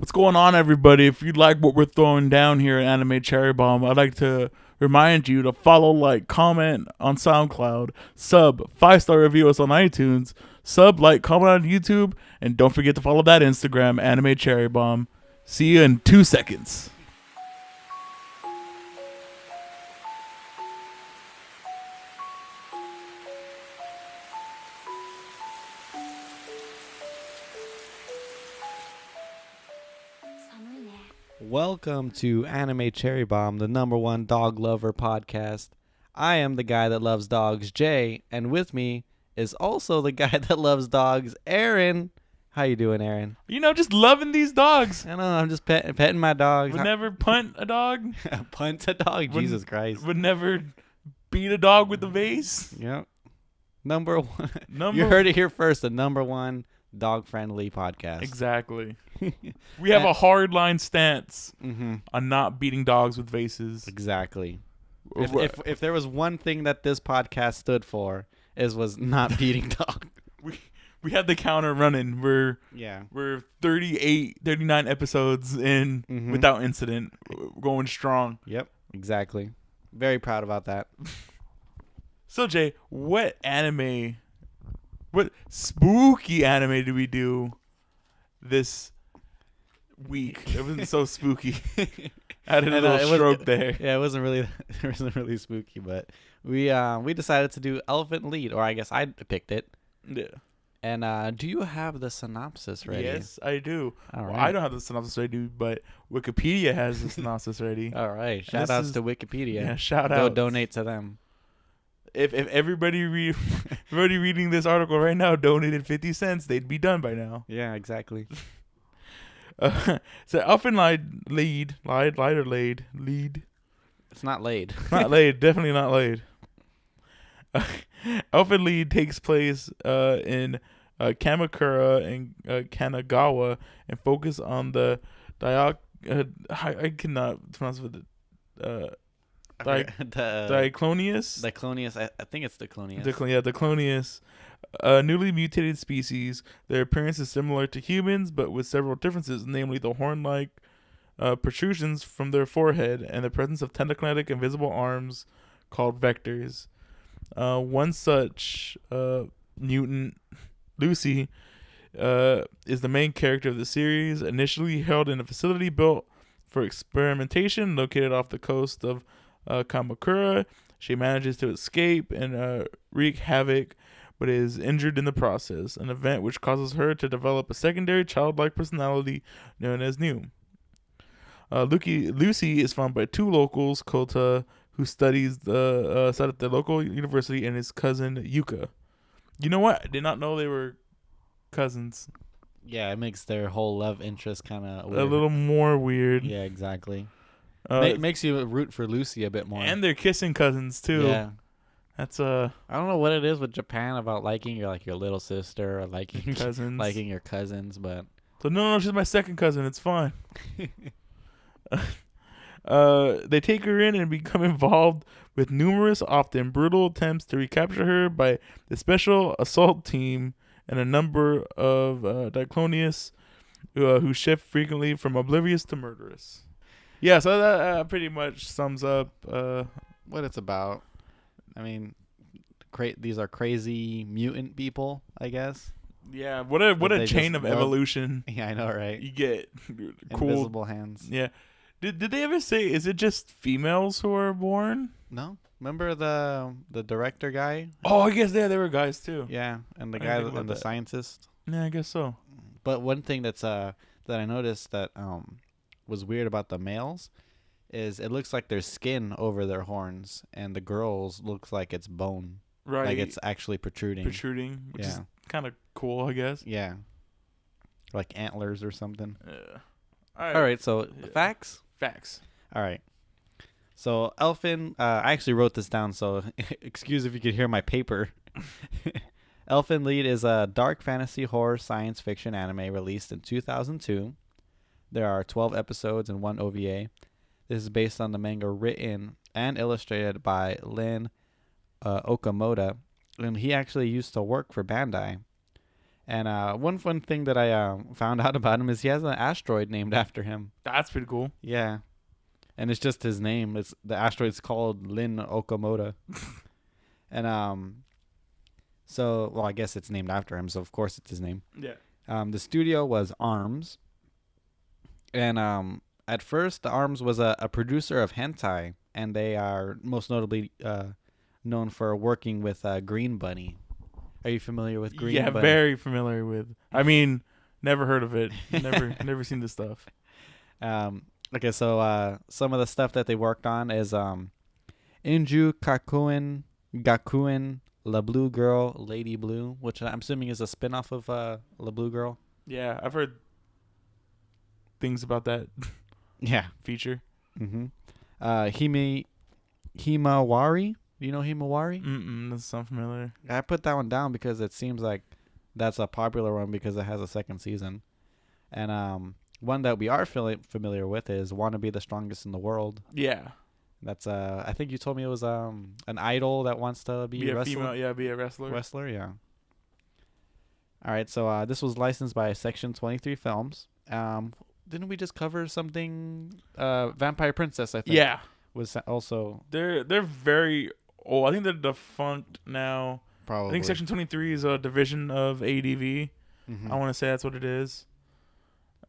What's going on, everybody? If you like what we're throwing down here at Anime Cherry Bomb, I'd like to remind you to follow, like, comment on SoundCloud, sub, 5-star review us on iTunes, sub, like, comment on YouTube, and don't forget to follow that Instagram, Anime Cherry Bomb. See you in 2 seconds. Welcome to Anime Cherry Bomb, the #1 dog lover podcast. I am the guy that loves dogs, Jay, and with me is also the guy that loves dogs, Aaron. How you doing, Aaron? You know, just loving these dogs. I know, I'm just petting my dogs. Would never punt a dog. Punt a dog? Jesus Christ. Would never beat a dog with a vase. Yep. Number one. You heard it here first, the #1 dog-friendly podcast. Exactly. We have a hardline stance on not beating dogs with vases. Exactly. If there was one thing that this podcast stood for, was not beating dogs. We had the counter running. We're 39 episodes in without incident. We're going strong. Yep, exactly. Very proud about that. So, Jay, what spooky anime did we do this week? It wasn't so spooky. I had a little stroke there. Yeah, it wasn't really spooky, but we decided to do Elfen Lied, or I guess I picked it. Yeah. And do you have the synopsis ready? Yes, I do. All right. Well, I don't have the synopsis ready, but Wikipedia has the synopsis ready. All right. Shout outs to Wikipedia. Yeah, shout out. Go donate to them. If everybody reading this article right now donated 50 cents, they'd be done by now. Yeah, exactly. So Elfen Lied. It's not laid. Not laid. Definitely not laid. Elfen Lied takes place in Kamakura and Kanagawa and focus on the I cannot pronounce it. Diclonius? Diclonius. I think it's Diclonius. Diclonius. A newly mutated species. Their appearance is similar to humans, but with several differences, namely the horn-like protrusions from their forehead and the presence of tentacle-like invisible arms called vectors. One such mutant, Lucy, is the main character of the series, initially held in a facility built for experimentation located off the coast of Kamakura. She manages to escape and wreak havoc, but is injured in the process, an event which causes her to develop a secondary childlike personality known as New. Lucy is found by two locals, Kota, who studies at the local university, and his cousin Yuka. You know what? I did not know they were cousins. Yeah, it makes their whole love interest kind of a little more weird. Yeah, exactly. Makes you root for Lucy a bit more. And they're kissing cousins too. Yeah, that's I don't know what it is with Japan about liking your little sister or liking cousins, liking your cousins, but so no, she's my second cousin. It's fine. They take her in and become involved with numerous, often brutal attempts to recapture her by the special assault team and a number of Diclonius who shift frequently from oblivious to murderous. Yeah, so that pretty much sums up what it's about. I mean, these are crazy mutant people, I guess. Yeah, what a chain of evolution. Yeah, I know, right? You get cool invisible hands. Yeah. Did they ever say, is it just females who are born? No. Remember the director guy? Oh, I guess they were guys too. Yeah, and the guy and the scientist. Yeah, I guess so. But one thing that I noticed that was weird about the males is it looks like there's skin over their horns, and the girls looks like it's bone. Right. Like it's actually protruding. Which is kind of cool, I guess. Yeah. Like antlers or something. Yeah. All right, so facts? Facts. All right. So Elfen, I actually wrote this down, so excuse if you could hear my paper. Elfen Lied is a dark fantasy horror science fiction anime released in 2002. There are 12 episodes and 1 OVA. This is based on the manga written and illustrated by Lin Okamoto, and he actually used to work for Bandai. And one fun thing that I found out about him is he has an asteroid named after him. That's pretty cool. Yeah. And it's just his name. It's the asteroid's called Lin Okamoto. And so, well, I guess it's named after him, so of course it's his name. Yeah. The studio was ARMS. And at first, the ARMS was a producer of hentai, and they are most notably known for working with Green Bunny. Are you familiar with Green Bunny? Yeah, very familiar with. I mean, never heard of it. Never seen this stuff. Okay, so some of the stuff that they worked on is Inju Kakuen Gakuen La Blue Girl Lady Blue, which I'm assuming is a spin-off of La Blue Girl. Yeah, I've heard things about that Yeah. feature. Mm-hmm. Himawari. Do you know Himawari? That sounds familiar. I put that one down because it seems like that's a popular one because it has a second season. And one that we are familiar with is "Wanna Be the Strongest in the World." Yeah. That's I think you told me it was an idol that wants to be a wrestler. female. Yeah, be a wrestler. Wrestler, yeah. All right, so this was licensed by Section 23 Films. Didn't we just cover something? Vampire Princess, I think. Yeah. Was also They're very old. I think they're defunct now. probably. I think Section 23 is a division of ADV. Mhm. I want to say that's what it is.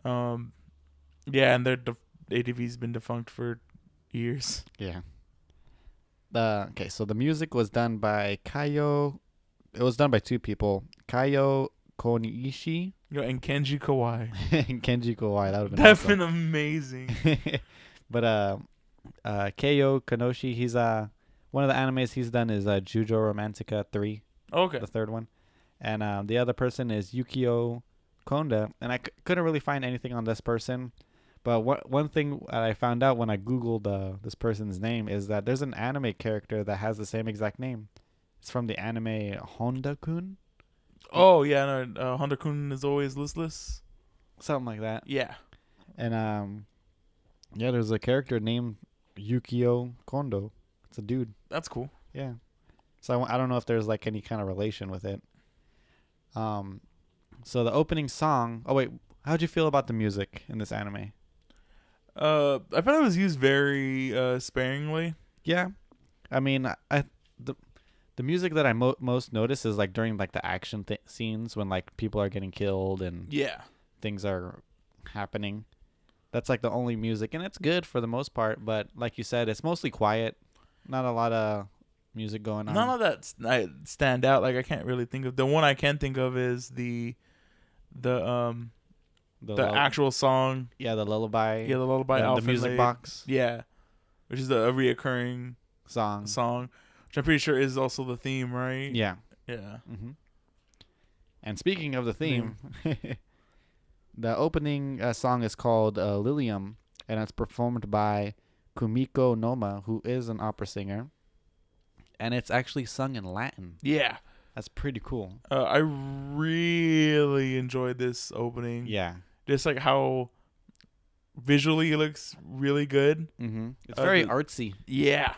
Yeah, and ADV's been defunct for years. Yeah. Okay, so the music was done by Kayo. It was done by two people, Kayo Koniishi And Kenji Kawai. and Kenji Kawai. That would have been That's awesome. been amazing. But Kayo Kanoshi, he's one of the animes he's done is Jujo Romantica 3, Okay. the third one, and the other person is Yukio Konda, and I couldn't really find anything on this person. But one thing that I found out when I googled this person's name is that there's an anime character that has the same exact name. It's from the anime Honda-kun, Oh yeah, no, Honda-kun is always listless. something like that. Yeah. And yeah, there's a character named Yukio Kondo. It's a dude. That's cool. Yeah. So I don't know if there's like any kind of relation with it. So the opening song. Oh wait, how'd you feel about the music in this anime? I thought it was used very sparingly. Yeah, I mean, the music that I most notice is like during like the action scenes when like people are getting killed and Yeah. things are happening. That's like the only music, and it's good for the most part. But like you said, it's mostly quiet. Not a lot of music going on. None of that stand out. Like I can't really think of the one I can think of is the actual song. Yeah, the lullaby. Yeah, the lullaby. the Elfen music Lied. box Yeah, which is a reoccurring song. which I'm pretty sure is also the theme, right? Yeah. Yeah. Mm-hmm. And speaking of the theme, the opening song is called Lilium, and it's performed by Kumiko Noma, who is an opera singer. And it's actually sung in Latin. Yeah. That's pretty cool. I really enjoyed this opening. Yeah. Just like how visually it looks really good. Mm-hmm. It's very the- artsy. Yeah.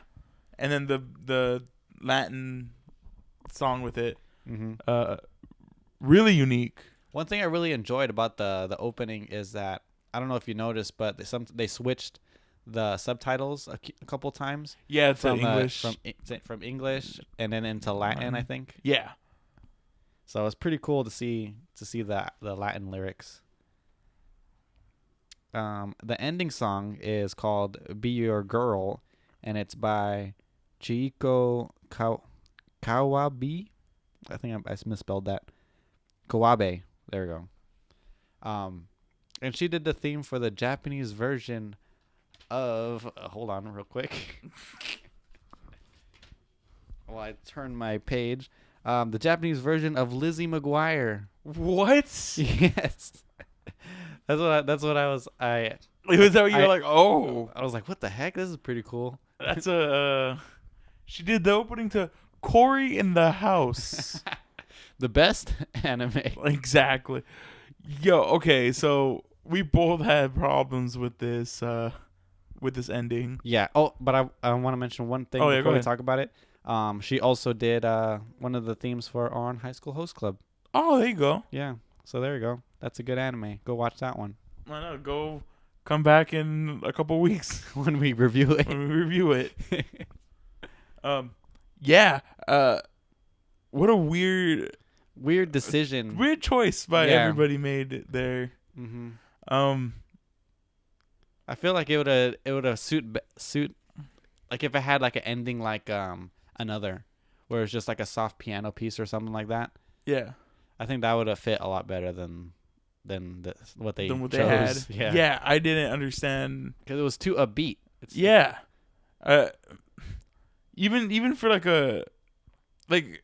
And then the Latin song with it, Mm-hmm. really unique. One thing I really enjoyed about the opening is that, I don't know if you noticed, but they switched the subtitles a couple times. Yeah, it's from English. From English and then into Latin, I think. Yeah. So it's pretty cool to see the Latin lyrics. The ending song is called "Be Your Girl," and it's by Chiiko Kawabe. I think I misspelled that. Kawabe. There we go. And she did the theme for the Japanese version of. Hold on, real quick. Well, I turned my page. The Japanese version of Lizzie McGuire. What? Yes. That's what I was. Was that what you were like? Oh, I was like, what the heck? This is pretty cool. that's a. She did the opening to Cory in the House. The best anime. Exactly. Yo, okay, so we both had problems with this ending. Yeah. Oh, but I want to mention one thing Oh, yeah, go before we ahead. talk about it. She also did one of the themes for Ouran High School Host Club. Oh, there you go. Yeah. So there you go. That's a good anime. Go watch that one Why not? Go come back in a couple weeks when we review it. when we review it. Yeah. What a Weird decision. weird choice by Yeah. everybody made there. Mm-hmm. Um, I feel like it would have suit like if it had like an ending like another, where it's just like a soft piano piece or something like that. yeah. I think that would have fit a lot better than what they Than what chose. they had. Yeah. Yeah, I didn't understand. Because it was too upbeat. Yeah. Even for like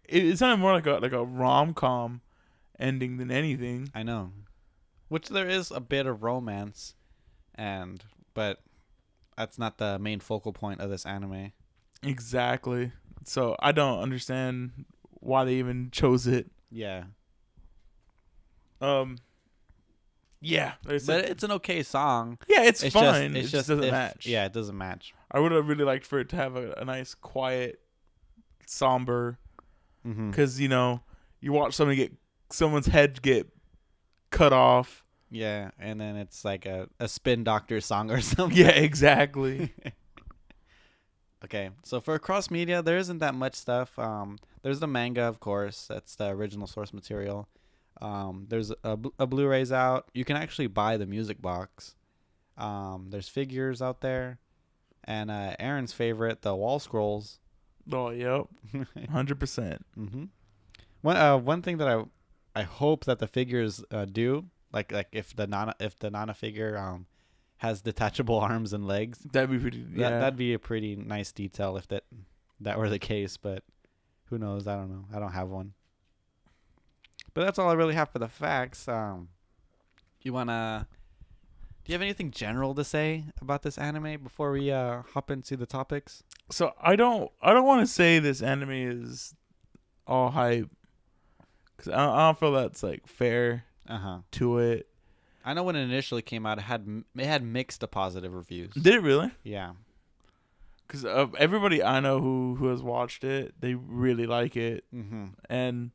it sounded more like a rom-com ending than anything. I know. Which there is a bit of romance, but that's not the main focal point of this anime. Exactly. So I don't understand why they even chose it. Yeah. Yeah. But it's an okay song. Yeah, it's It's fine. Just, It just doesn't if- match. Yeah, it doesn't match. I would have really liked for it to have a nice, quiet, somber. Mm-hmm. Because you watch someone's head get cut off. Yeah, and then it's like a spin doctor song or something. Yeah, exactly. Okay, so for cross media, there isn't that much stuff. There's the manga, of course. That's the original source material. There's a Blu-ray's out. You can actually buy the music box. There's figures out there, and Aaron's favorite, the wall scrolls. Oh, yep, 100%. Mm-hmm. One thing that I hope that the figures do, like if the Nana figure has detachable arms and legs. That'd be pretty. Yeah, That'd be a pretty nice detail if that were the case, but who knows? I don't know. I don't have one. But that's all I really have for the facts. Do you have anything general to say about this anime before we hop into the topics? So I don't want to say this anime is all hype, because I don't feel that's like fair to it. I know when it initially came out, it had mixed to positive reviews. Did it really? Yeah. Because of everybody I know who has watched it, they really like it, Mm-hmm. and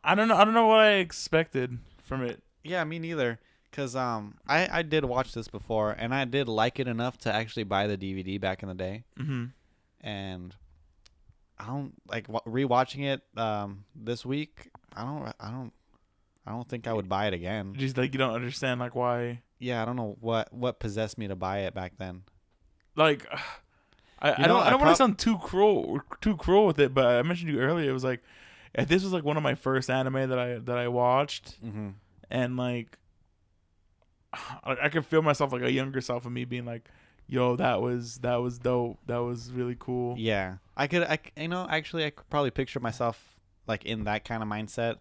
I don't know what I expected from it. Yeah, me neither. Cause I did watch this before, and I did like it enough to actually buy the DVD back in the day. Mm-hmm. And I don't like rewatching it this week. I don't think I would buy it again. Just like you don't understand like why. Yeah, I don't know what possessed me to buy it back then. Like, I don't want to sound too cruel with it, but I mentioned to you earlier. It was like, this was like one of my first anime that I watched, Mm-hmm. and like, I could feel myself like a younger self of me being like, "Yo, that was dope. That was really cool." Yeah, I could probably picture myself like in that kind of mindset,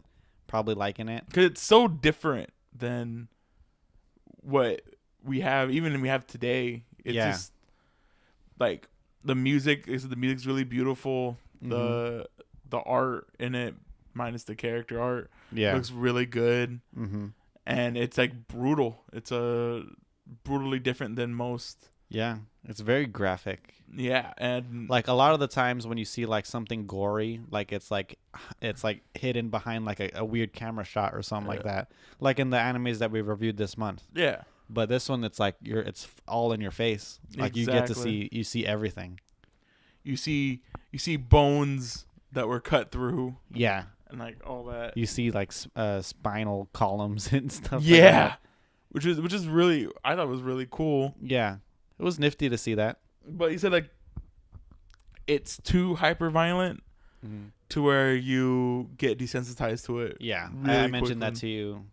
probably liking it. Because it's so different than what we have today. It's just like the music's really beautiful. Mm-hmm. The art in it, minus the character art, Yeah, looks really good. Mm-hmm. And it's like brutal. It's brutally different than most. Yeah, it's very graphic. Yeah, and Like a lot of the times when you see like something gory, like it's like hidden behind like a weird camera shot or something like that. Like in the animes that we reviewed this month. yeah, But this one, it's like it's all in your face. Like you get to see everything. You see bones that were cut through. Yeah, And like all that. you see like spinal columns and stuff. Yeah, like that. which is really, I thought was really cool. Yeah, it was nifty to see that. But you said like it's too hyper violent Mm-hmm. to where you get desensitized to it. Yeah, really I mentioned that quickly. to you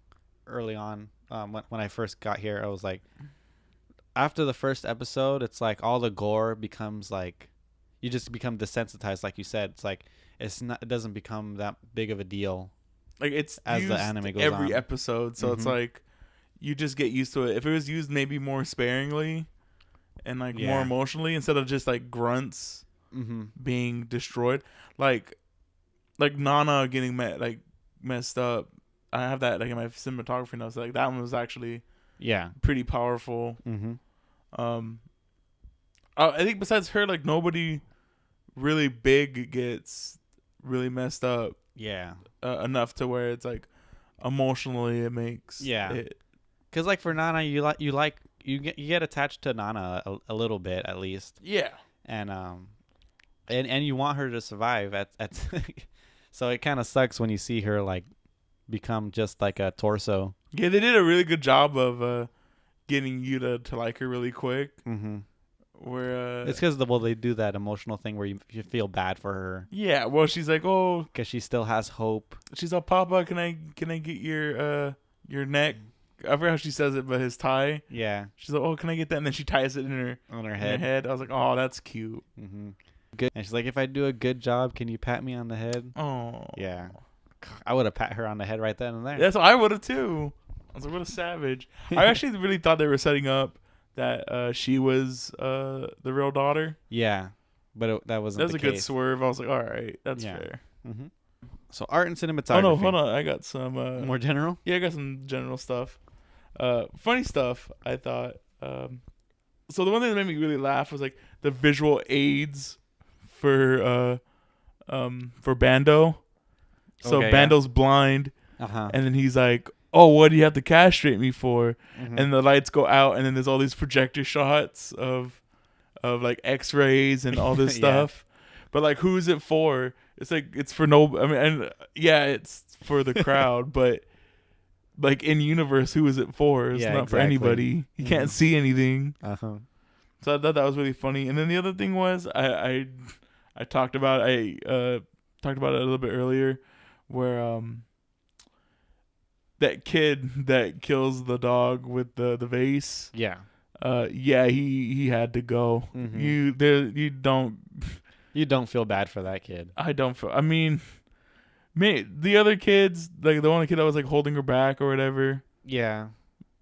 early on when I first got here. I was like, after the first episode, it's like all the gore becomes like, you just become desensitized. Like you said, it's like it doesn't become that big of a deal. Like it's As the used anime goes every on. episode, so it's Mhm. like you just get used to it. If it was used maybe more sparingly and like more Yeah. emotionally instead of just like grunts Mm-hmm. being destroyed, like Nana getting messed up. I have that like in my cinematography notes. Like that one was actually Yeah. pretty powerful. Mm-hmm. I think besides her, like nobody really big gets really messed up. Yeah. enough to where it's like emotionally it makes Yeah. it. Because like for Nana, you get attached to Nana a little bit at least, Yeah. and and you want her to survive at so it kind of sucks when you see her like become just like a torso. Yeah, they did a really good job of getting you to like her really quick. Mm-hmm. Where It's because they do that emotional thing where you feel bad for her yeah, well she's like, oh, because she still has hope. she's like, Papa, can I get your neck? I forgot how she says it, but his tie. Yeah, She's like, oh, can I get that? And then she ties it on her in her head. head. I was like, oh, that's cute. Mm-hmm. Good. And she's like, if I do a good job, can you pat me on the head? Oh, Yeah, I would have pat her on the head right then and there. that's what I would have too. I was like, what a savage. I actually really thought they were setting up that she was the real daughter. Yeah, but that wasn't. That was the a good case. swerve. I was like, all right, that's Yeah. fair. Mm-hmm. So art and cinematography. Oh no, hold on. I got some More general. yeah, I got some general stuff. Funny stuff, I thought. So the one thing that made me really laugh was like the visual aids for Bando. So Okay, Bando's blind, Uh-huh. and then he's like, "Oh, what do you have to castrate me for?" Mm-hmm. And the lights go out, and then there's all these projector shots of like X-rays and all this Yeah. stuff. But like, who is it for? It's like it's for no. I mean, and yeah, it's for the crowd, but like in universe, who is it for? It's Yeah, not for exactly. anybody. You can't see anything. Uh-huh. So I thought that was really funny. And then the other thing was I talked about talked about it a little bit earlier, where that kid that kills the dog with the vase. Yeah. Yeah, he had to go. Mhm. You don't feel bad for that kid. I don't feel. I mean, the other kids, like the one kid that was like holding her back or whatever. Yeah.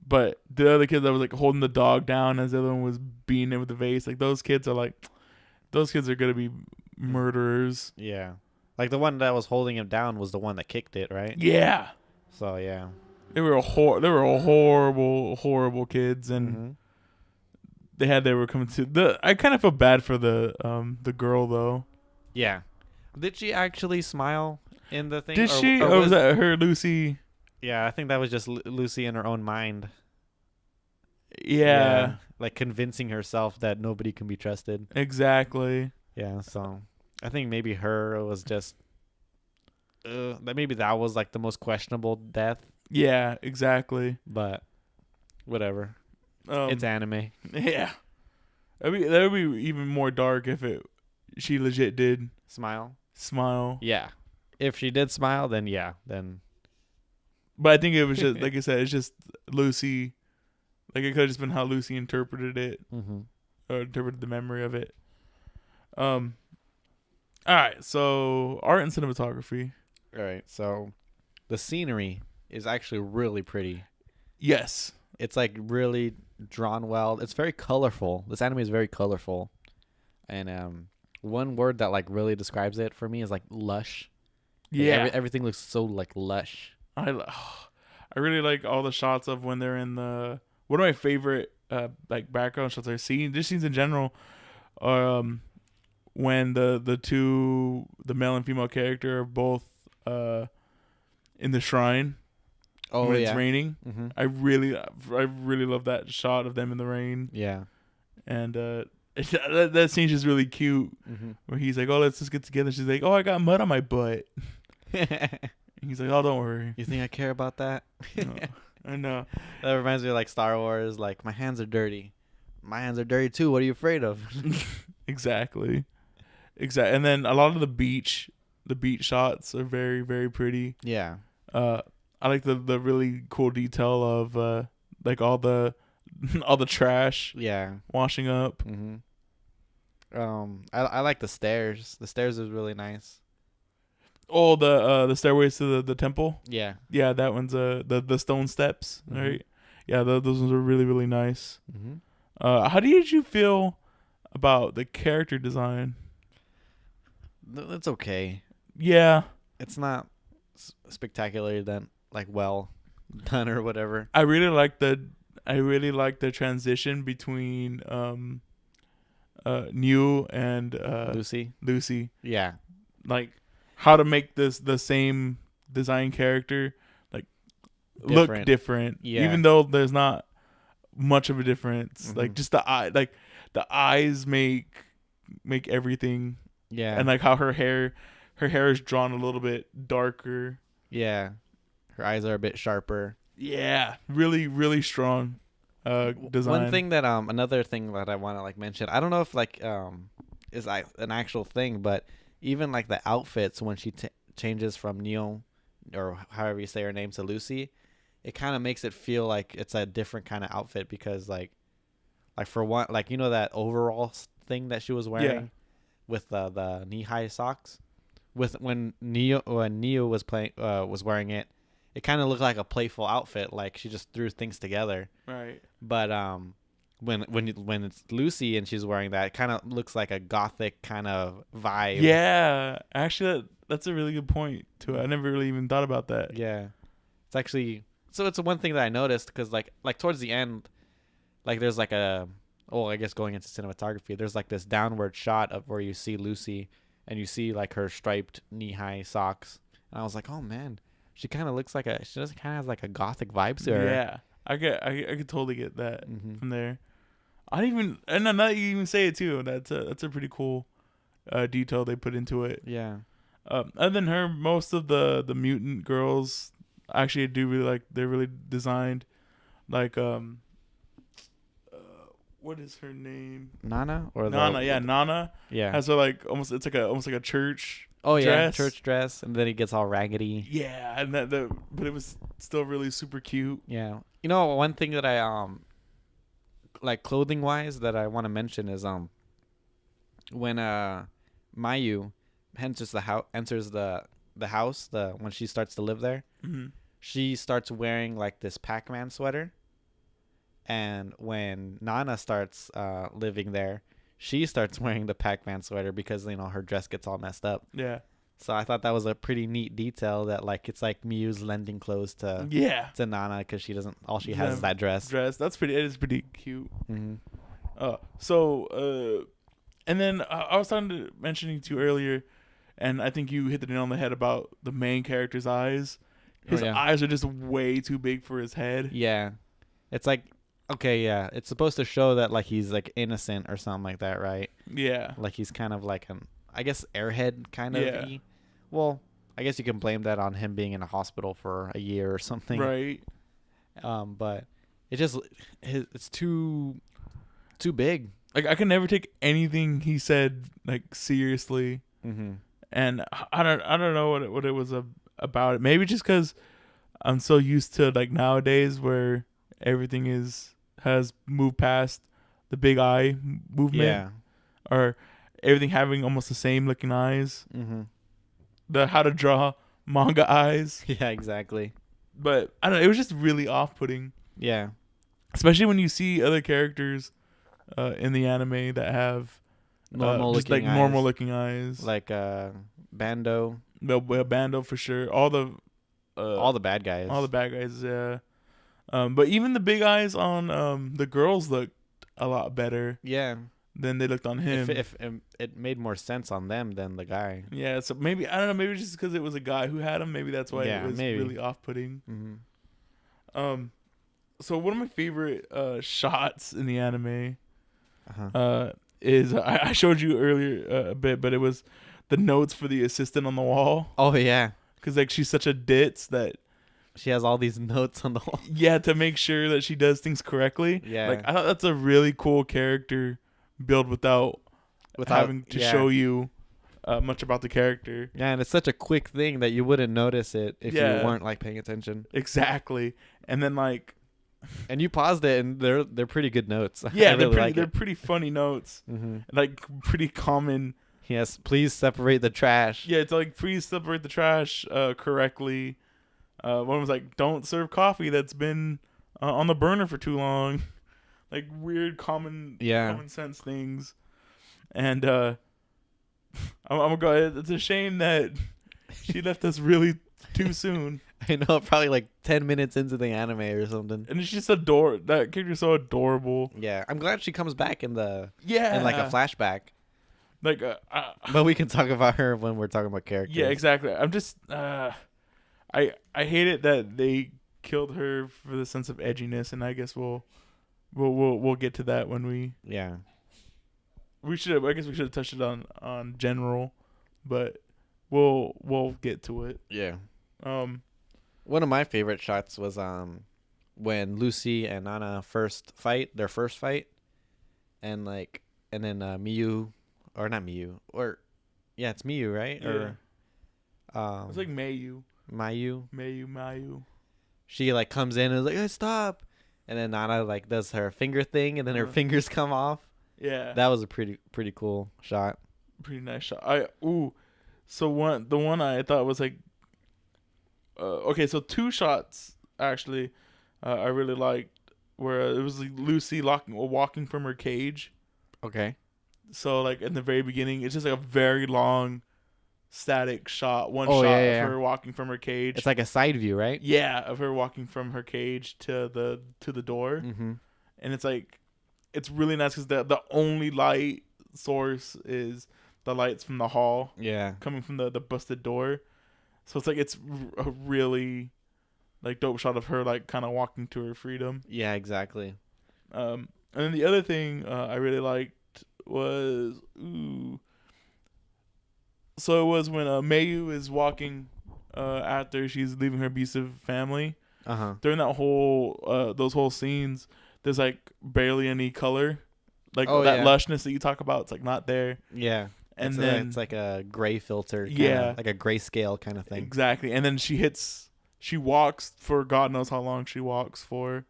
But the other kid that was like holding the dog down as the other one was beating it with the vase, like those kids are gonna be murderers. Yeah. Like the one that was holding him down was the one that kicked it, right? Yeah, So yeah. they were horrible kids, and Mhm. they were coming to. I kind of feel bad for the girl though. Yeah. Did she actually smile in the thing? Did she? Or was that her, Lucy? Yeah, I think that was just Lucy in her own mind. Yeah, Like convincing herself that nobody can be trusted. exactly. Yeah, so I think maybe her was just that maybe that was like the most questionable death, Yeah, exactly. but whatever. It's anime. Yeah. That would be even more dark if she legit did Smile. smile. Yeah. If she did smile, then yeah, then But I think it was just like I said, it's just Lucy. Like it could have just been how Lucy interpreted it or interpreted the memory of it. All right, so art and cinematography. All right. So the scenery is actually really pretty. Yes. It's like really drawn well. It's very colorful. This anime is very colorful. And one word that like really describes it for me is like lush. Like, Yeah. everything looks so like lush. I really like all the shots of when they're in the. One of my favorite like background shots I've seen, just scenes in general, when the male and female character are both in the shrine when it's raining. Mm-hmm. I really love that shot of them in the rain, Yeah. and that scene's just really cute. Mm-hmm. Where he's like, "Oh, let's just get together." She's like, "Oh, I got mud on my butt." He's like, "Oh, don't worry." You think I care about that? No, I know. That reminds me of like Star Wars. Like my hands are dirty. My hands are dirty too. What are you afraid of? Exactly. And then a lot of the beach shots are very, very pretty. Yeah. I like the really cool detail of like all the trash Yeah. washing up. Mm-hmm. I like the stairs. The stairs is really nice. Oh, the stairways to the temple. Yeah. Yeah, that one's the stone steps, Mhm. right? Yeah, those ones are really, really nice. Mm-hmm. How did you feel about the character design? It's okay. Yeah, It's not spectacularly done, like well done or whatever. I really like the transition between New and Lucy. Lucy. Yeah. Like how to make this the same design character like look different, Yeah. even though there's not much of a difference. Mm-hmm. Like just the eye, like the eyes make everything. Yeah. And like how her hair is drawn a little bit darker. Yeah. Her eyes are a bit sharper. Yeah, really, really strong design. One thing that another thing that I want to like mention, I don't know if like is an actual thing, but even like the outfits when she changes from Neo or however you say her name to Lucy, it kind of makes it feel like it's a different kind of outfit because like for one, like you know that overall thing that she was wearing with the knee-high socks, with when Neo was playing was wearing it, it kind of looked like a playful outfit, like she just threw things together. Right. But when it's Lucy and she's wearing that, it kind of looks like a gothic kind of vibe. Yeah, actually, that's a really good point too. I never really even thought about that. Yeah, it's actually it's one thing that I noticed because like towards the end, like there's like I guess going into cinematography, there's like this downward shot of where you see Lucy and you see like her striped knee-high socks, and I was like, oh man, she kind of looks like she just kind of has like a gothic vibe to her. Yeah, I could totally get that from there. And now that you even say it too, that's a pretty cool detail they put into it. Yeah. Other than her, most of the mutant girls actually I do really like. They're really designed. Like what is her name? Nana Nana. Yeah. Has her like almost like a church. Oh dress. Yeah, church dress, and then he gets all raggedy. Yeah, and but it was still really super cute. Yeah, you know, one thing that I like clothing wise that I want to mention is when Mayu enters the house when she starts to live there, she starts wearing like this Pac-Man sweater, and when Nana starts living there, she starts wearing the Pac-Man sweater because her dress gets all messed up. Yeah. So I thought that was a pretty neat detail that like it's like Miyu's lending clothes to Nana because she doesn't. All she has is that dress. It is pretty cute. Mm-hmm. And then I was mentioning to you earlier, and I think you hit the nail on the head about the main character's eyes. His eyes are just way too big for his head. Yeah, it's like. Okay, yeah. It's supposed to show that like he's like innocent or something like that, right? Yeah. Like he's kind of like I guess airhead kind of. Yeah. Well, I guess you can blame that on him being in a hospital for a year or something. Right. But it's too big. Like I can never take anything he said like seriously. Mm-hmm. And I don't know what it was about it. Maybe just because I'm so used to like nowadays where everything has moved past the big eye movement, or everything having almost the same looking eyes. Mm-hmm. How to draw manga eyes. Yeah, exactly. But I don't know. It was just really off-putting. Yeah, especially when you see other characters in the anime that have normal looking eyes, like Bando. Bando for sure. All the bad guys. All the bad guys. Yeah. But even the big eyes on the girls looked a lot better. Yeah. Than they looked on him. If it made more sense on them than the guy. Yeah. So maybe I don't know. Maybe just because it was a guy who had him. Maybe that's why it was really off-putting. Mm-hmm. So one of my favorite shots in the anime is I showed you earlier a bit, but it was the notes for the assistant on the wall. Oh yeah. Because like she's such a ditz that. She has all these notes on the wall. Yeah, to make sure that she does things correctly. Yeah. Like I thought that's a really cool character build without having to show you much about the character. Yeah, and it's such a quick thing that you wouldn't notice it if you weren't like paying attention. Exactly. And then like and you paused it and they're pretty good notes. Yeah, they're pretty funny notes. Mm-hmm. Like pretty common. Yes, please separate the trash. Yeah, it's like please separate the trash correctly. One was like, don't serve coffee that's been on the burner for too long. Like weird common sense things. And I'm gonna go, it's a shame that she left us really too soon. I know, probably like 10 minutes into the anime or something. And it's just that character's so adorable. Yeah, I'm glad she comes back in like a flashback. Like, But we can talk about her when we're talking about characters. yeah, exactly. I'm just, I hate it that they killed her for the sense of edginess, and I guess we'll get to that when Yeah. I guess we should have touched it on general, but we'll get to it. Yeah. Um, One of my favorite shots was when Lucy and Nana their first fight, and then Miyu, or not Miyu, or yeah, it's Miyu, right? Yeah. Or it's like Mayu. Mayu. She like comes in and is like, "Hey, stop!" And then Nana like does her finger thing, and then her fingers come off. Yeah, That was a pretty cool shot. pretty nice shot. So the one I thought was like, okay, so two shots actually, I really liked where it was like Lucy walking from her cage. Okay. So like in the very beginning, it's just like a very long, static shot. One Oh, shot yeah, of yeah. her walking from her cage. It's like a side view, right? Yeah, of her walking from her cage to the door, Mm-hmm. and it's like, it's really nice because the only light source is the lights from the hall Yeah. coming from the busted door. So it's like a really like dope shot of her like kind of walking to her freedom. Yeah, exactly. And then the other thing I really liked was so it was when Mayu is walking after she's leaving her abusive family. Uh-huh. During that whole those whole scenes, there's like barely any color, like that lushness that you talk about. It's like not there. Yeah. And it's then it's like a gray filter, like a grayscale kind of thing. Exactly. And then she walks for God knows how long she walks for,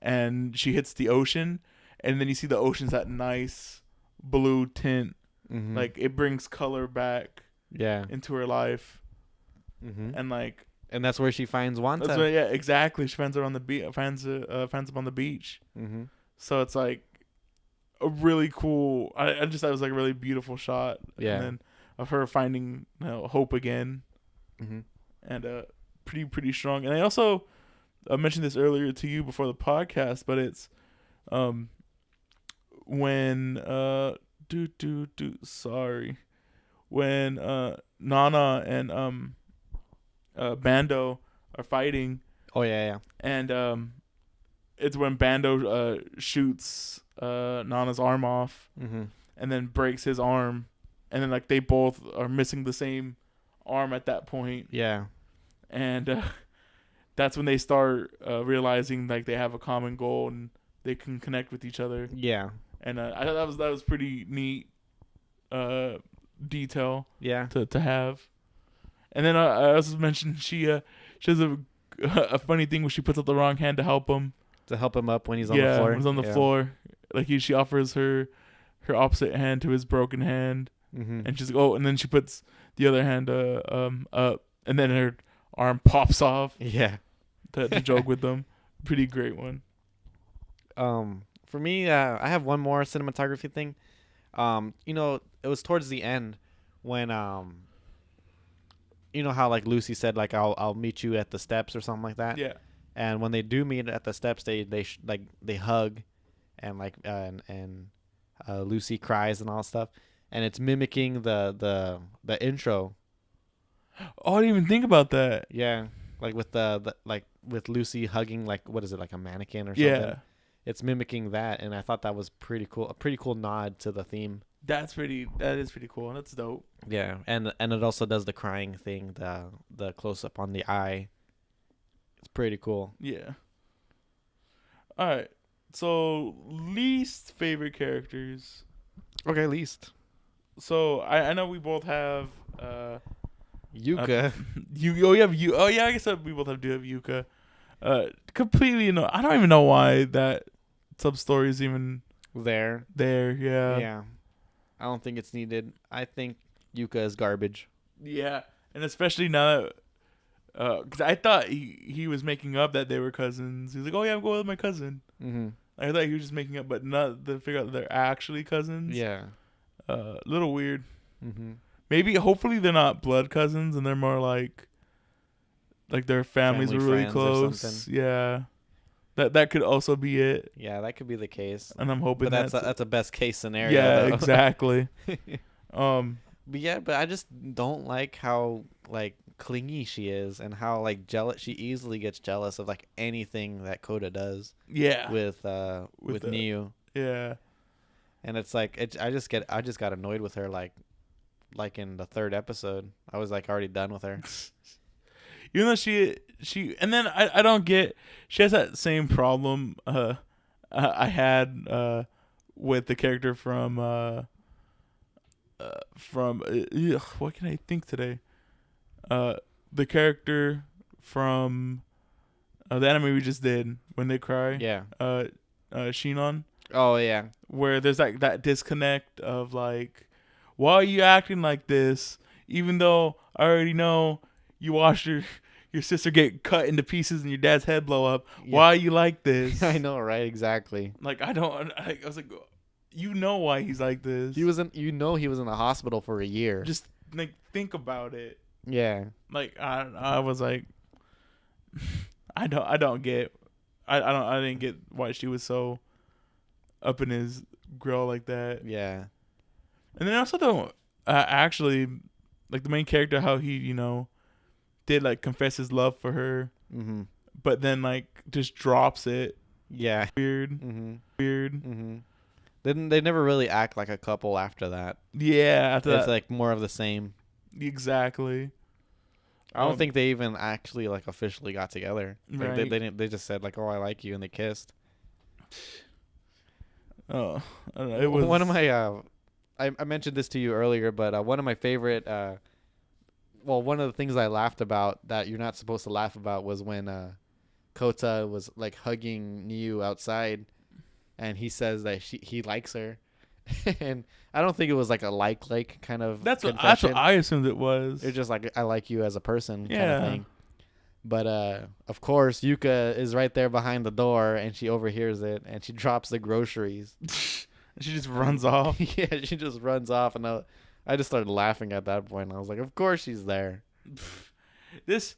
and she hits the ocean, and then you see the ocean's that nice blue tint. Mm-hmm. Like it brings color back into her life. Mm-hmm. And that's where she finds Wanta. That's yeah, exactly. She finds her on the beach. Finds him on the beach. Mm-hmm. So it's like a really cool. I just thought it was like a really beautiful shot. Yeah. And then of her finding hope again. Mm-hmm. And pretty strong. And I also mentioned this earlier to you before the podcast, but it's when when Nana and Bando are fighting. Oh yeah. And it's when Bando shoots Nana's arm off, Mm-hmm. and then breaks his arm, and then like they both are missing the same arm at that point. Yeah. And that's when they start realizing like they have a common goal and they can connect with each other. Yeah. And I thought that was pretty neat detail. Yeah. To have. And then I also mentioned she has a funny thing where she puts up the wrong hand to help him. To help him up when he's on the floor. When he's on the floor. Like she offers her opposite hand to his broken hand. Mm-hmm. And she's like, and then she puts the other hand up, and then her arm pops off. Yeah. To joke with them. Pretty great one. For me, I have one more cinematography thing. It was towards the end when you know how like Lucy said like I'll meet you at the steps or something like that. Yeah. And when they do meet at the steps, they hug, and Lucy cries and all that stuff, and it's mimicking the intro. Oh, I didn't even think about that. Yeah, like with with Lucy hugging like what is it, like a mannequin or something? Yeah. It's mimicking that, and I thought that was pretty cool. A pretty cool nod to the theme. That is pretty cool. That's dope. Yeah, and it also does the crying thing, the close up on the eye. It's pretty cool. Yeah. All right. So least favorite characters. Okay, least. So I know we both have Yuka. I guess we both do have Yuka. Completely I don't even know why that sub story is even there. Yeah. Yeah. I don't think it's needed. I think Yuka is garbage. Yeah, and especially now that because I thought he was making up that they were cousins. He was like, "Oh yeah, I'm going with my cousin." Mm-hmm. I thought he was just making up, but not to figure out that they're actually cousins. Yeah. A little weird. Mm-hmm. Maybe, hopefully, they're not blood cousins, and they're more like their families were really close. Yeah, that could also be it. Yeah, that could be the case. And I'm hoping but that's a best case scenario. Yeah, though. exactly. But yeah, but I just don't like how like clingy she is and how like jealous she easily gets jealous of like anything that Coda does Yeah. with the Niu. yeah. And it's like I just got annoyed with her like in the third episode. I was like already done with her. Even though she and then I don't get, she has that same problem I had with the character from what can I think today? The character from the anime we just did, When They Cry. Yeah. Shinon, Oh yeah. where there's like that disconnect of like, why are you acting like this? Even though I already know you watched your sister get cut into pieces and your dad's head blow up. Yeah. Why are you like this? I know, right? Exactly. Like I was like, you know why he's like this. He was in the hospital for a year. Just like think about it. Yeah. Like I was like, I didn't get why she was so up in his grill like that. Yeah. And then I also don't actually like the main character, how he did like confess his love for her, but then like just drops it. Yeah. Weird. They never really act like a couple after that. Yeah, after It's that, like more of the same. exactly. I don't think they even actually like officially got together. Like, Right. they didn't. They just said like, "Oh, I like you," and they kissed. Oh, I don't know. It was one of my. I mentioned this to you earlier, but one of my favorite. One of the things I laughed about that you're not supposed to laugh about was when Kota was like hugging Niu outside, and he says that he likes her, and I don't think it was like a like kind of. that's what I assumed it was. It's just like I like you as a person kind Yeah. of thing. But of course Yuka is right there behind the door and she overhears it and she drops the groceries. She just runs off. Yeah, she just runs off and I just started laughing at that point. I was like, of course she's there. This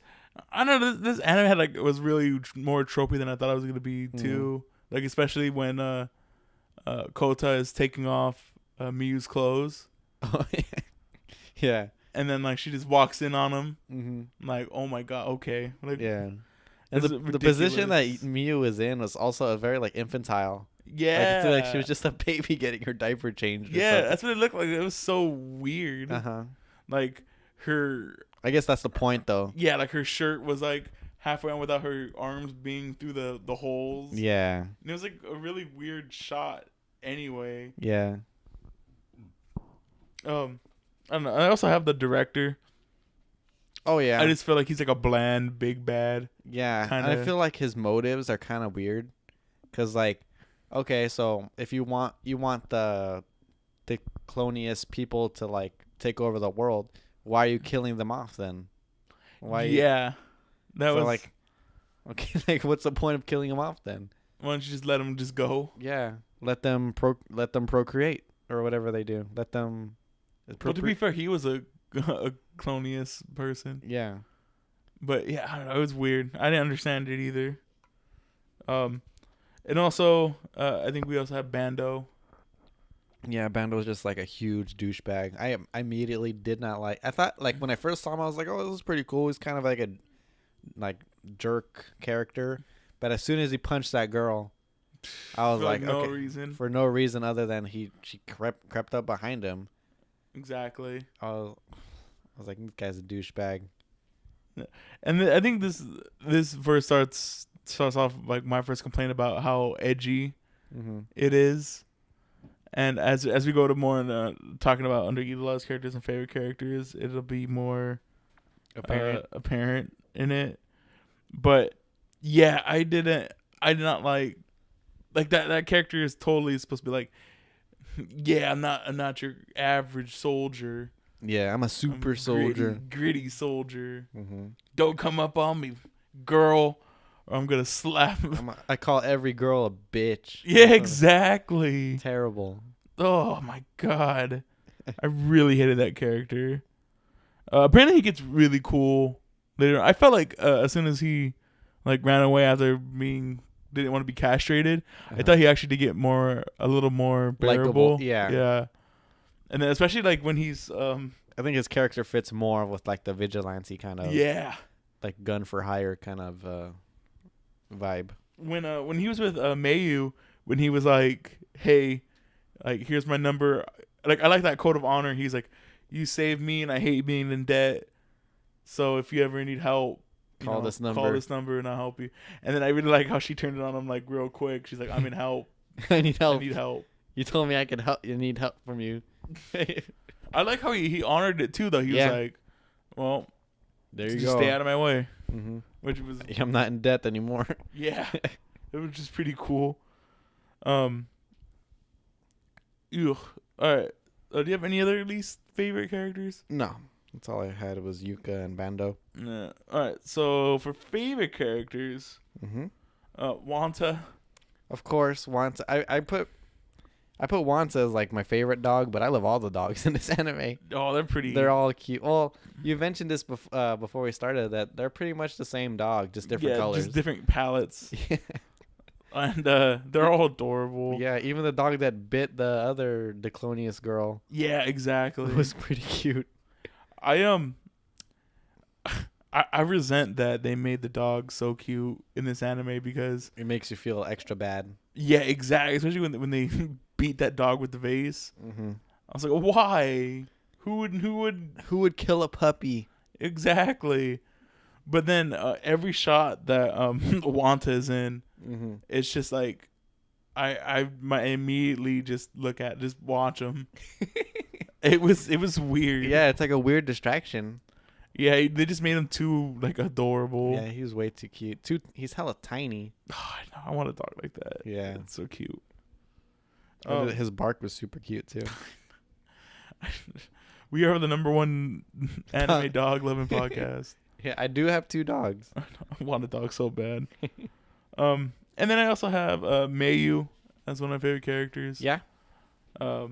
I don't know. This anime had like was really more tropey than I thought it was gonna be too. Like especially when Kota is taking off Miyu's clothes. Yeah. And then like she just walks in on him. Mm-hmm. Like, oh my god, okay. Like, Yeah. And the position that Miyu was in was also a very like infantile. Yeah. Like, I feel like she was just a baby getting her diaper changed. Yeah, that's what it looked like. It was so weird. Like her. I guess that's the point, though. Yeah, like her shirt was like halfway on without her arms being through the holes. Yeah. And it was like a really weird shot. Anyway. Yeah. I don't know. I also have the director. Oh yeah. I just feel like he's like a bland big bad. Yeah. Kinda. And I feel like his motives are kind of weird, cause like, okay, so if you want the Clonius people to like take over the world, why are you killing them off then? Why? Yeah. That so was like, okay, like what's the point of killing them off then? Why don't you just let them just go? Yeah. Let them procreate or whatever they do. Let them. But to be fair, he was a Clonius person. Yeah. But yeah, I don't know. It was weird. I didn't understand it either. And also, I think we also have Bando. Yeah, Bando was just like a huge douchebag. I immediately did not like. I thought like when I first saw him, I was like, oh, this is pretty cool. He's kind of like a jerk character. But as soon as he punched that girl, I was like, no okay, reason. for no reason other than she crept up behind him. Exactly. I was like, this guy's a douchebag. And I think this verse starts off like my first complaint about how edgy it is, and as we go to more talking about underutilized characters and favorite characters, it'll be more apparent in it. But yeah, I did not like that character is totally supposed to be like, yeah, I'm not your average soldier. Yeah, I'm a super soldier. Gritty soldier. Don't come up on me, girl, or I'm gonna slap. I call every girl a bitch. Yeah, exactly. Terrible. Oh my god, I really hated that character. Apparently, he gets really cool later. I felt like as soon as he like ran away after didn't want to be castrated, I thought he actually did get a little more bearable. Likeable, yeah. Yeah. And then especially like when he's I think his character fits more with like the vigilante kind of yeah. like gun for hire kind of vibe. When he was with Mayu, when he was like, "Hey, like here's my number." Like I like that code of honor. He's like, "You saved me, and I hate being in debt. So if you ever need help, Call this number. Call this number, and I'll help you." And then I really like how she turned it on him like real quick. She's like, "I'm in help. I need help. I need help." You told me I could help. You need help from you. I like how he honored it too, though. He was like, "Well, there you just go. stay out of my way," Mm-hmm. which was I'm not in debt anymore. yeah, it was just pretty cool. Ew. All right. Do you have any other least favorite characters? No, that's all I had was Yuka and Bando. Yeah. All right. So for favorite characters, Mm-hmm. Wanta. Of course, Wanta. I put Wanta as like my favorite dog, but I love all the dogs in this anime. Oh, they're pretty. They're all cute. Well, you mentioned this before we started that they're pretty much the same dog, just different colors. Just different palettes. And they're all adorable. Yeah, even the dog that bit the other Declonius girl. Yeah, exactly. Was pretty cute. I resent that they made the dog so cute in this anime because it makes you feel extra bad. Yeah, exactly. Especially when they beat that dog with the vase. Mm-hmm. I was like, why? Who would kill a puppy? Exactly. But then every shot that Wanta is in, mm-hmm. it's just like I immediately just watch him. It was weird. Yeah, it's like a weird distraction. Yeah, they just made him too like adorable. Yeah, he was way too cute. He's hella tiny. Oh, I want a dog like that. Yeah, it's so cute. His bark was super cute too. We are the #1 anime dog loving podcast. Yeah, I do have 2 dogs. I want a dog so bad. And then I also have Mayu as one of my favorite characters. Yeah. I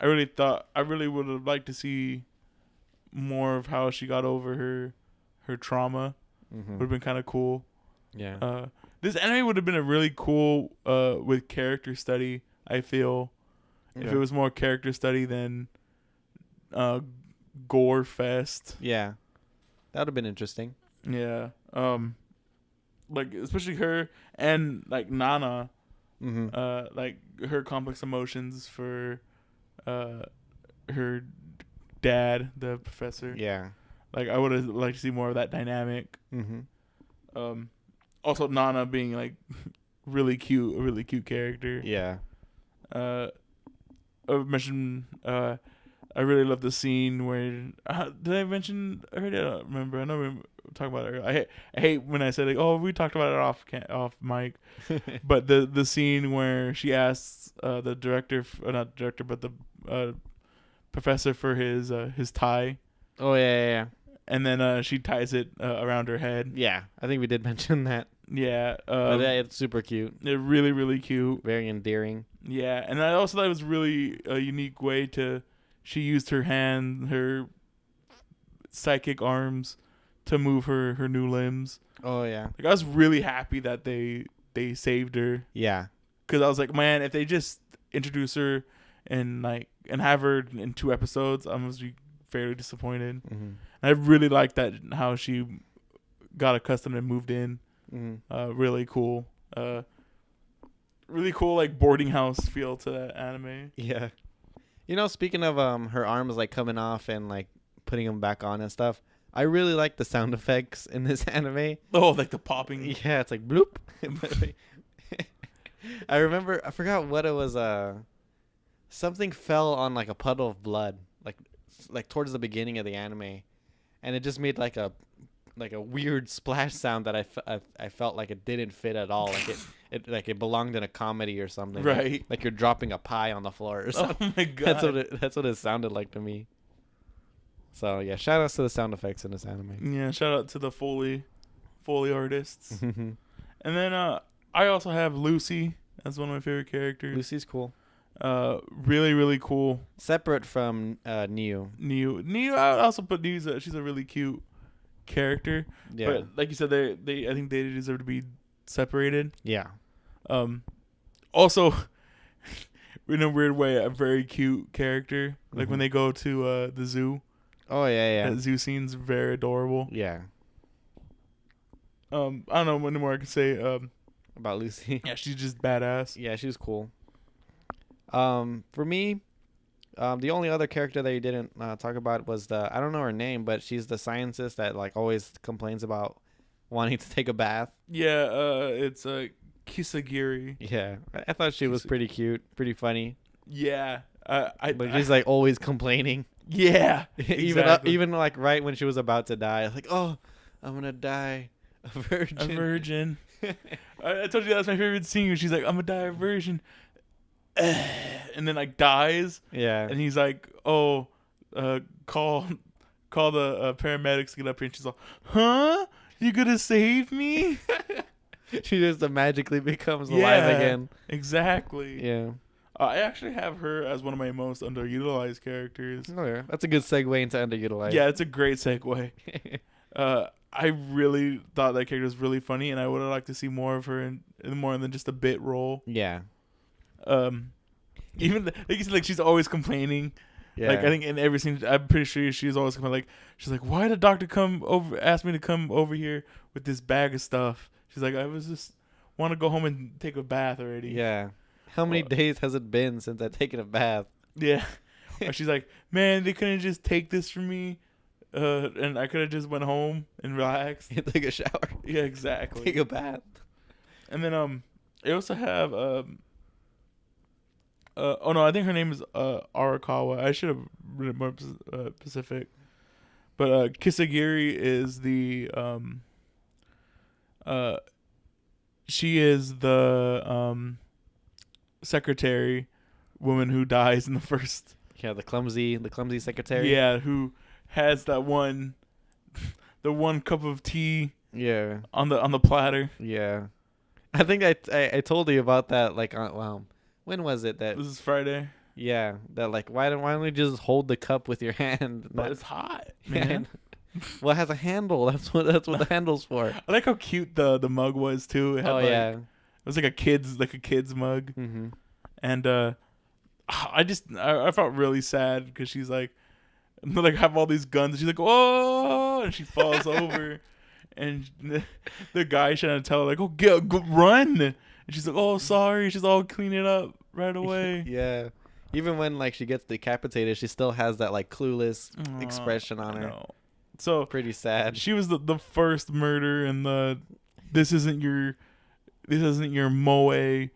really would have liked to see more of how she got over her trauma. Mm-hmm. Would have been kind of cool. Yeah. This anime would have been a really cool with character study, I feel. If it was more character study than gore fest. Yeah. That would have been interesting. Yeah. Like especially her and like Nana. Mm-hmm. Like her complex emotions for her dad, the professor. Yeah. Like I would have liked to see more of that dynamic. Mm-hmm. Also Nana being like a really cute character. Yeah. I mentioned I really love the scene where did I mention already? I don't remember. I know we were talking about it earlier. I hate when I said like, oh, we talked about it off mic, but the scene where she asks the director, not director, but the professor for his tie. Oh yeah. And then she ties it around her head. Yeah, I think we did mention that. Yeah. But it's super cute. They're really, really cute. Very endearing. Yeah, and I also thought it was really a unique way she used her psychic arms to move her new limbs. Oh yeah. Like I was really happy that they saved her. Yeah. Because I was like, man, if they just introduce her and have her in 2 episodes, I'm gonna be fairly disappointed. Mm-hmm. I really liked that how she got accustomed and moved in. Mm-hmm. Really cool. Really cool like boarding house feel to that anime. Yeah. Speaking of her arms like coming off and like putting them back on and stuff, I really like the sound effects in this anime. Oh, like the popping. Yeah, it's like bloop. I forgot what it was. Something fell on like a puddle of blood, like towards the beginning of the anime, and it just made like a weird splash sound that I felt like it didn't fit at all. Like it belonged in a comedy or something. Right. Like you're dropping a pie on the floor or something. Oh my god. That's what it sounded like to me. So yeah, shout outs to the sound effects in this anime. Yeah, shout out to the Foley artists. And then I also have Lucy as one of my favorite characters. Lucy's cool. Really, really cool. Separate from Neo. Neo, I also put Neo. She's a really cute character. Yeah. But like you said, I think they deserve to be separated. Yeah. Also, in a weird way, a very cute character. Like when they go to the zoo. Oh yeah. That zoo scene's very adorable. Yeah. I don't know what more I can say. About Lucy. Yeah, she's just badass. Yeah, she was cool. For me, the only other character that you didn't talk about was I don't know her name, but she's the scientist that like always complains about wanting to take a bath. Yeah, it's Kisagiri. Yeah, I thought she was pretty cute, pretty funny. Yeah, But she's like always complaining. Yeah, exactly. even like right when she was about to die, like, oh, I'm gonna die a virgin. A virgin. I told you that's my favorite scene. She's like, I'm gonna die a virgin, and then like dies. Yeah. And he's like, oh, call the paramedics to get up here. And she's like, huh? You gonna save me? She just magically becomes alive again. Exactly. Yeah. I actually have her as one of my most underutilized characters. Oh yeah, that's a good segue into underutilized. Yeah, it's a great segue. I really thought that character was really funny, and I would have liked to see more of her in more than just a bit role. Yeah. Even like you said, like she's always complaining. Yeah. Like I think in every scene, I'm pretty sure she's always complaining. Like she's like, why did the doctor ask me to come over here with this bag of stuff? She's like, I was just want to go home and take a bath already. Yeah. How many days has it been since I've taken a bath? Yeah. Or she's like, man, they couldn't just take this from me, and I could have just went home and relaxed. Take a shower. Yeah, exactly. Take a bath. And then they also have oh no, I think her name is Arakawa. I should have written it more specific. But Kisagiri is the she is the secretary woman who dies in the first. Yeah, the clumsy secretary. Yeah, who has that one the one cup of tea Yeah. on the platter. Yeah. I think I told you about that like when was it that This is Friday. yeah, that like why don't you just hold the cup with your hand? But it's hot, man. Well, it has a handle. That's what the handle's for. I like how cute the mug was too. It had it was like a kid's mug. Mm-hmm. And I felt really sad because she's like have all these guns and she's like, whoa, and she falls over, and the guy's trying to tell her like, oh, go run, and she's like, oh, sorry. She's all clean it up right away. Yeah. Even when like she gets decapitated, she still has that like clueless expression on her. No. So pretty sad. She was the first murder in the this isn't your moe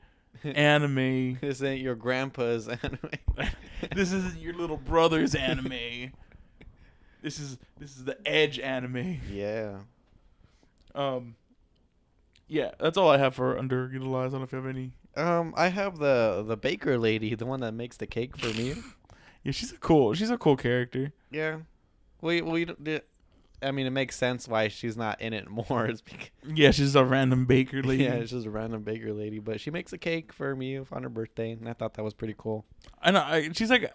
anime. This ain't your grandpa's anime. This isn't your little brother's anime. This is the Edge anime. Yeah. Yeah, that's all I have for underutilized. I don't know if you have any. I have the baker lady, the one that makes the cake for me. Yeah, she's a cool character. Yeah. I mean, it makes sense why she's not in it more. It's because, yeah, she's a random baker lady. yeah, it's just a random baker lady, but she makes a cake for me on her birthday, and I thought that was pretty cool. I know. She's like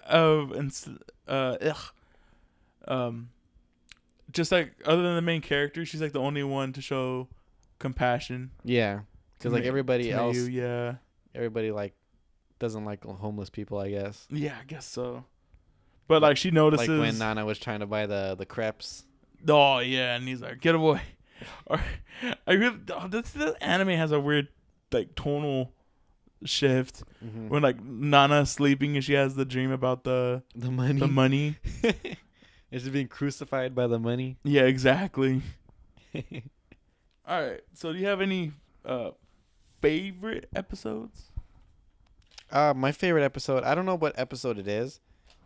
just like other than the main character, she's like the only one to show compassion. Yeah, because like everybody else, yeah, everybody like doesn't like homeless people, I guess. Yeah, I guess so. But like she notices, like when Nana was trying to buy the crepes. Oh yeah, and he's like, "Get away!" Or this anime has a weird like tonal shift when like Nana's sleeping and she has the dream about the money. The money. Is she being crucified by the money? Yeah, exactly. All right. So, do you have any favorite episodes? My favorite episode. I don't know what episode it is,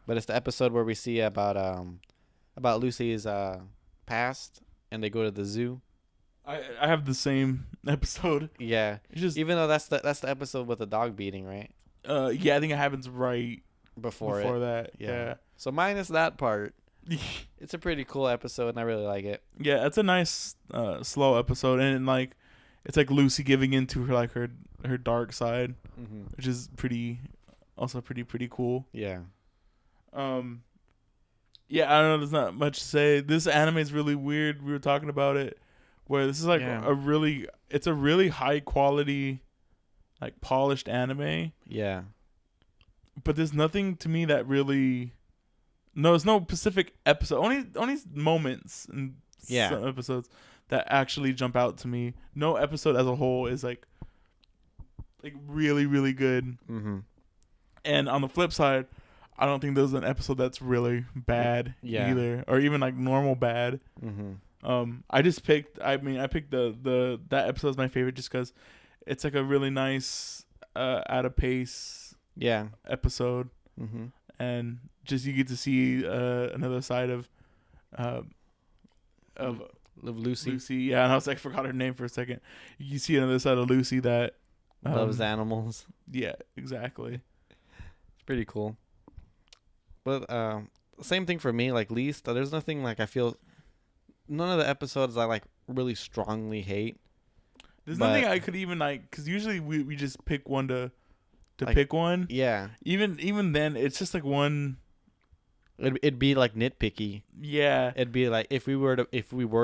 but it's the episode where we see about Lucy's past, and they go to the zoo. I have the same episode. Yeah, it's just even though that's the episode with the dog beating, right? Yeah, I think it happens right before that. Yeah. So minus that part, it's a pretty cool episode, and I really like it. Yeah, it's a nice slow episode, and like it's like Lucy giving into her dark side, which is pretty cool. Yeah. Yeah, I don't know. There's not much to say. This anime is really weird. We were talking about it, where this is like it's a really high quality, like polished anime. Yeah. but there's nothing to me that really. No, there's no specific episode. Only moments in some episodes that actually jump out to me. No episode as a whole is like really really good. Mm-hmm. And on the flip side, I don't think there's an episode that's really bad either, or even like normal bad. Mm-hmm. I just picked. I picked that episode as my favorite just because it's like a really nice at a pace episode, and just you get to see another side of Lucy. Yeah, and I was like, forgot her name for a second. You see another side of Lucy that loves animals. Yeah, exactly. It's pretty cool. But same thing for me. Like least, there's nothing like I feel. None of the episodes I like really strongly hate. There's nothing I could even like, because usually we just pick one to like, pick one. Yeah. Even then, it's just like one. It'd be like nitpicky. Yeah. It'd be like if we were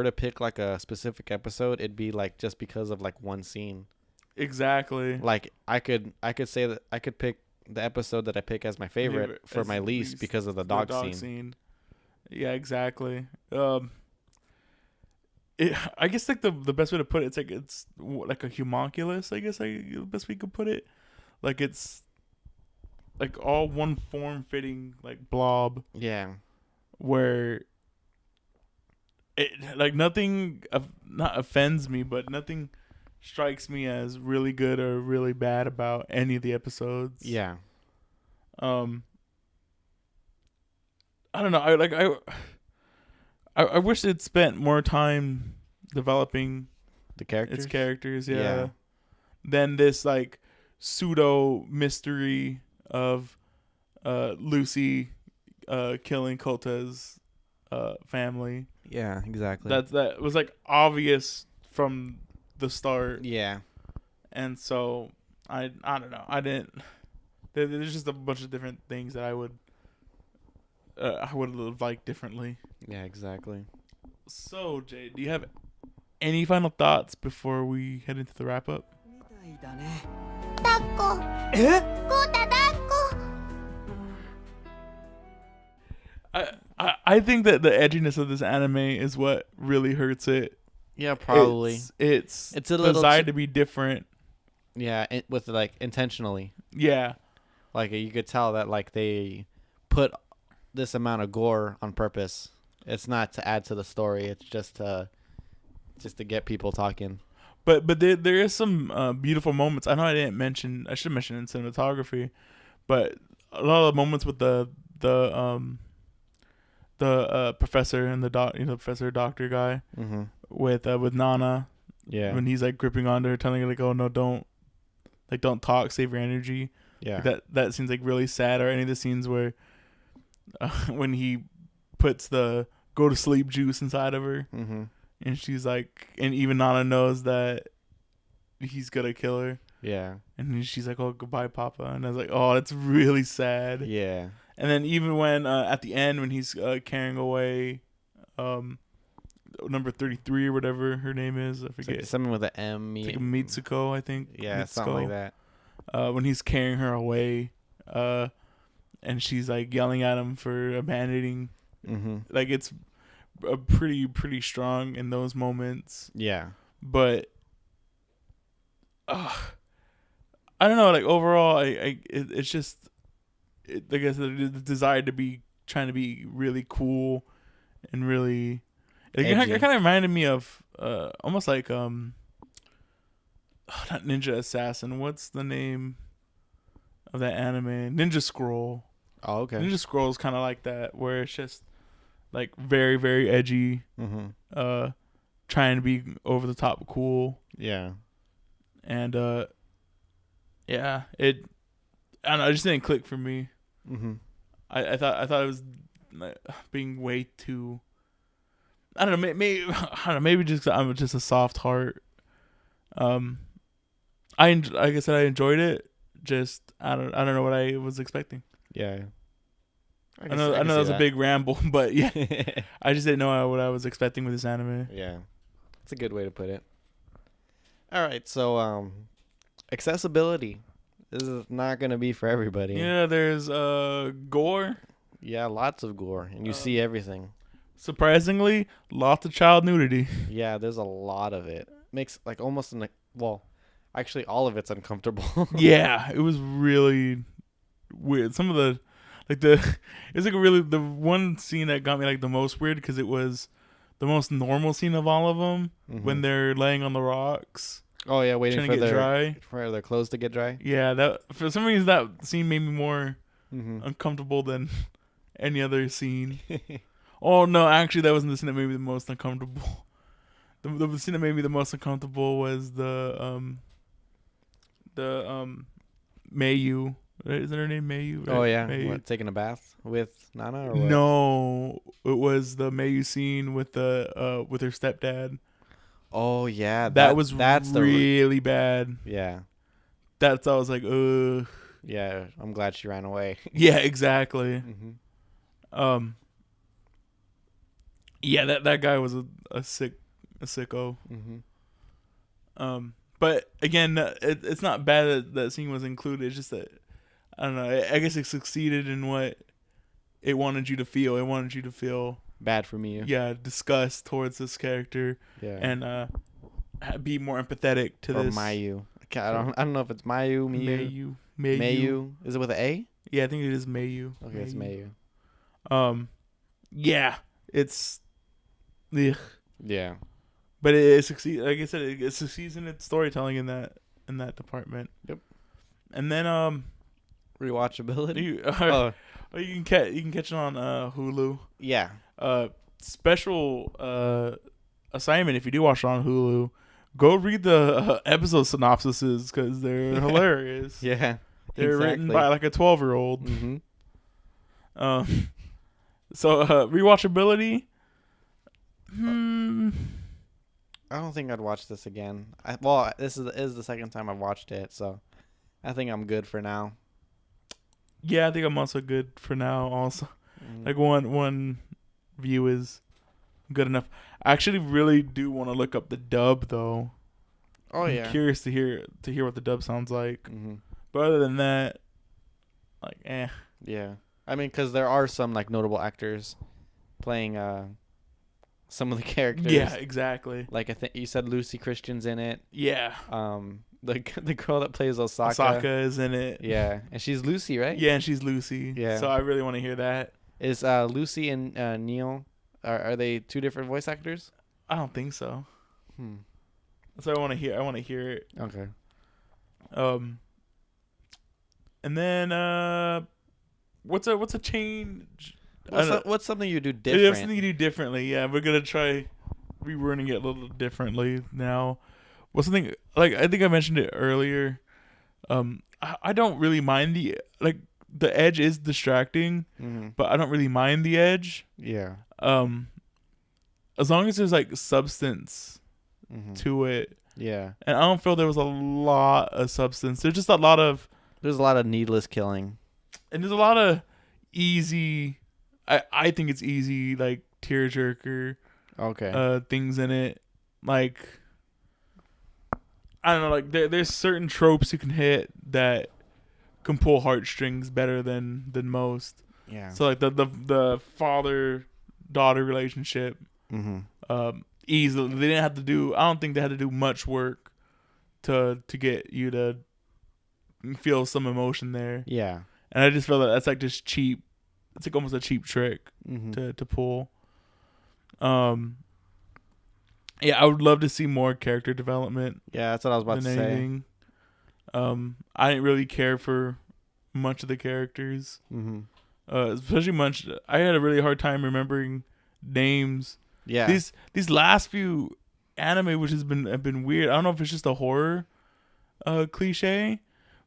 to pick like a specific episode, it'd be like just because of like one scene. Exactly. Like I could say that I could pick the episode that I pick as my favorite for my least because of the dog scene. Yeah, exactly. I guess like the best way to put it, it's like a homunculus. I guess the best way you could put it. Like it's like all one form fitting like blob. Yeah. Where it like nothing not offends me, but nothing strikes me as really good or really bad about any of the episodes. Yeah. I don't know. I wish it spent more time developing the characters. Its characters, yeah. Than this like pseudo mystery of Lucy killing Kota's family. Yeah, exactly. That was like obvious from the start. Yeah. And so I don't know. I didn't. There's just a bunch of different things that I would have liked differently. Yeah, exactly. So, Jay, do you have any final thoughts before we head into the wrap up? I think that the edginess of this anime is what really hurts it. Yeah, probably. It's a little desired to be different. Yeah, with like intentionally. Yeah. Like you could tell that like they put this amount of gore on purpose. It's not to add to the story. It's just to get people talking. But there is some beautiful moments. I know I didn't mention. I should mention in cinematography, but a lot of the moments with the professor and the professor doctor guy with Nana. Yeah. When he's like gripping onto her, telling her like, "Oh no, don't talk, save your energy." Yeah. Like, that seems like really sad. Or any of the scenes where when he puts the go to sleep juice inside of her, and she's like, and even Nana knows that he's gonna kill her. Yeah. And she's like, "Oh, goodbye, Papa." And I was like, "Oh, that's really sad." Yeah. And then even when at the end when he's carrying away number 33 or whatever her name is, I forget. Like something with an M. It's like Mitsuko, I think. Yeah, Mitsuko. something like that. When he's carrying her away, and she's like yelling at him for abandoning. Like it's pretty strong in those moments. Yeah. But I don't know. Like overall, it's just. Like I said, the desire to be trying to be really cool and really, like, it kind of reminded me of almost like not Ninja Assassin. What's the name of that anime? Ninja Scroll. Oh, okay. Ninja Scroll is kind of like that, where it's just like very very edgy, trying to be over the top cool. Yeah. And yeah, I don't know, it just didn't click for me. I thought it was being way too. I don't know. Maybe just I'm just a soft heart. Like I said, I enjoyed it. Just I don't know what I was expecting. Yeah. I know that was a big ramble, but yeah, I just didn't know what I was expecting with this anime. Yeah, it's a good way to put it. All right, so accessibility. This is not gonna be for everybody. Yeah, there's gore. Yeah, lots of gore, and you see everything. Surprisingly, lots of child nudity. Yeah, there's a lot of it. Makes like almost actually all of it's uncomfortable. Yeah, it was really weird. Some of the it's like really the one scene that got me like the most weird because it was the most normal scene of all of them when they're laying on the rocks. Oh yeah, waiting trying for to get their dry. for their clothes to get dry. Yeah, that for some reason that scene made me more uncomfortable than any other scene. Oh no, actually that wasn't the scene that made me the most uncomfortable. The scene that made me the most uncomfortable was the Mayu. Is that her name, Mayu? Oh yeah, Mayu. what, taking a bath with Nana or what? No, it was the Mayu scene with her stepdad. Oh yeah, That's really bad. Yeah. I was like, ugh. Yeah, I'm glad she ran away. Yeah, exactly. Yeah, that guy was a sicko. But again, it's not bad that scene was included. It's just that I don't know. I guess it succeeded in what it wanted you to feel. It wanted you to feel bad for me. Yeah, disgust towards this character. Yeah, and be more empathetic to or this. Mayu. I don't know if it's Mayu, Miyu. Mayu. Is it with an A? Yeah, I think it is Mayu. Okay, it's Mayu. Yeah, it's. Ugh. Yeah. But it succeeds. Like I said, it succeeds in its storytelling in that department. Yep. And then rewatchability. You can catch it on Hulu. Yeah. Special assignment if you do watch it on Hulu, go read the episode synopsises because they're hilarious. Yeah. They're written by like a 12-year-old. So rewatchability. I don't think I'd watch this again. This is the second time I've watched it, so I think I'm good for now. Yeah, I think I'm also good for now. Also, like one view is good enough. I actually really do want to look up the dub though. Oh I'm curious to hear what the dub sounds like. But other than that, like Yeah, I mean, because there are some like notable actors playing some of the characters. Yeah, exactly. Like I think you said Lucy Christian's in it. Yeah. The girl that plays Osaka. Osaka is in it. Yeah, and she's Lucy, right? Yeah, and she's Lucy. Yeah. So I really want to hear that. Is Lucy and Neil are they two different voice actors? I don't think so. So I want to hear. I want to hear it. Okay. And then what's a change? What's something you do different? It's something you do differently. Yeah, we're gonna try rewording it a little differently now. What's something like I think I mentioned it earlier. I don't really mind the edge is distracting, but I don't really mind the edge. Yeah. As long as there's like substance to it. Yeah. And I don't feel there was a lot of substance. There's just a lot of needless killing. And there's a lot of easy I think it's easy like tearjerker things in it. Like I don't know, like there's certain tropes you can hit that can pull heartstrings better than most. Yeah. So like the father-daughter relationship, easily they didn't have to do. I don't think they had to do much work to get you to feel some emotion there. Yeah. And I just feel that that's like just cheap. It's like almost a cheap trick to pull. Yeah, I would love to see more character development. Yeah, that's what I was about to say. I didn't really care for much of the characters. Especially much. I had a really hard time remembering names. Yeah. These last few anime, which have been weird. I don't know if it's just a horror cliche,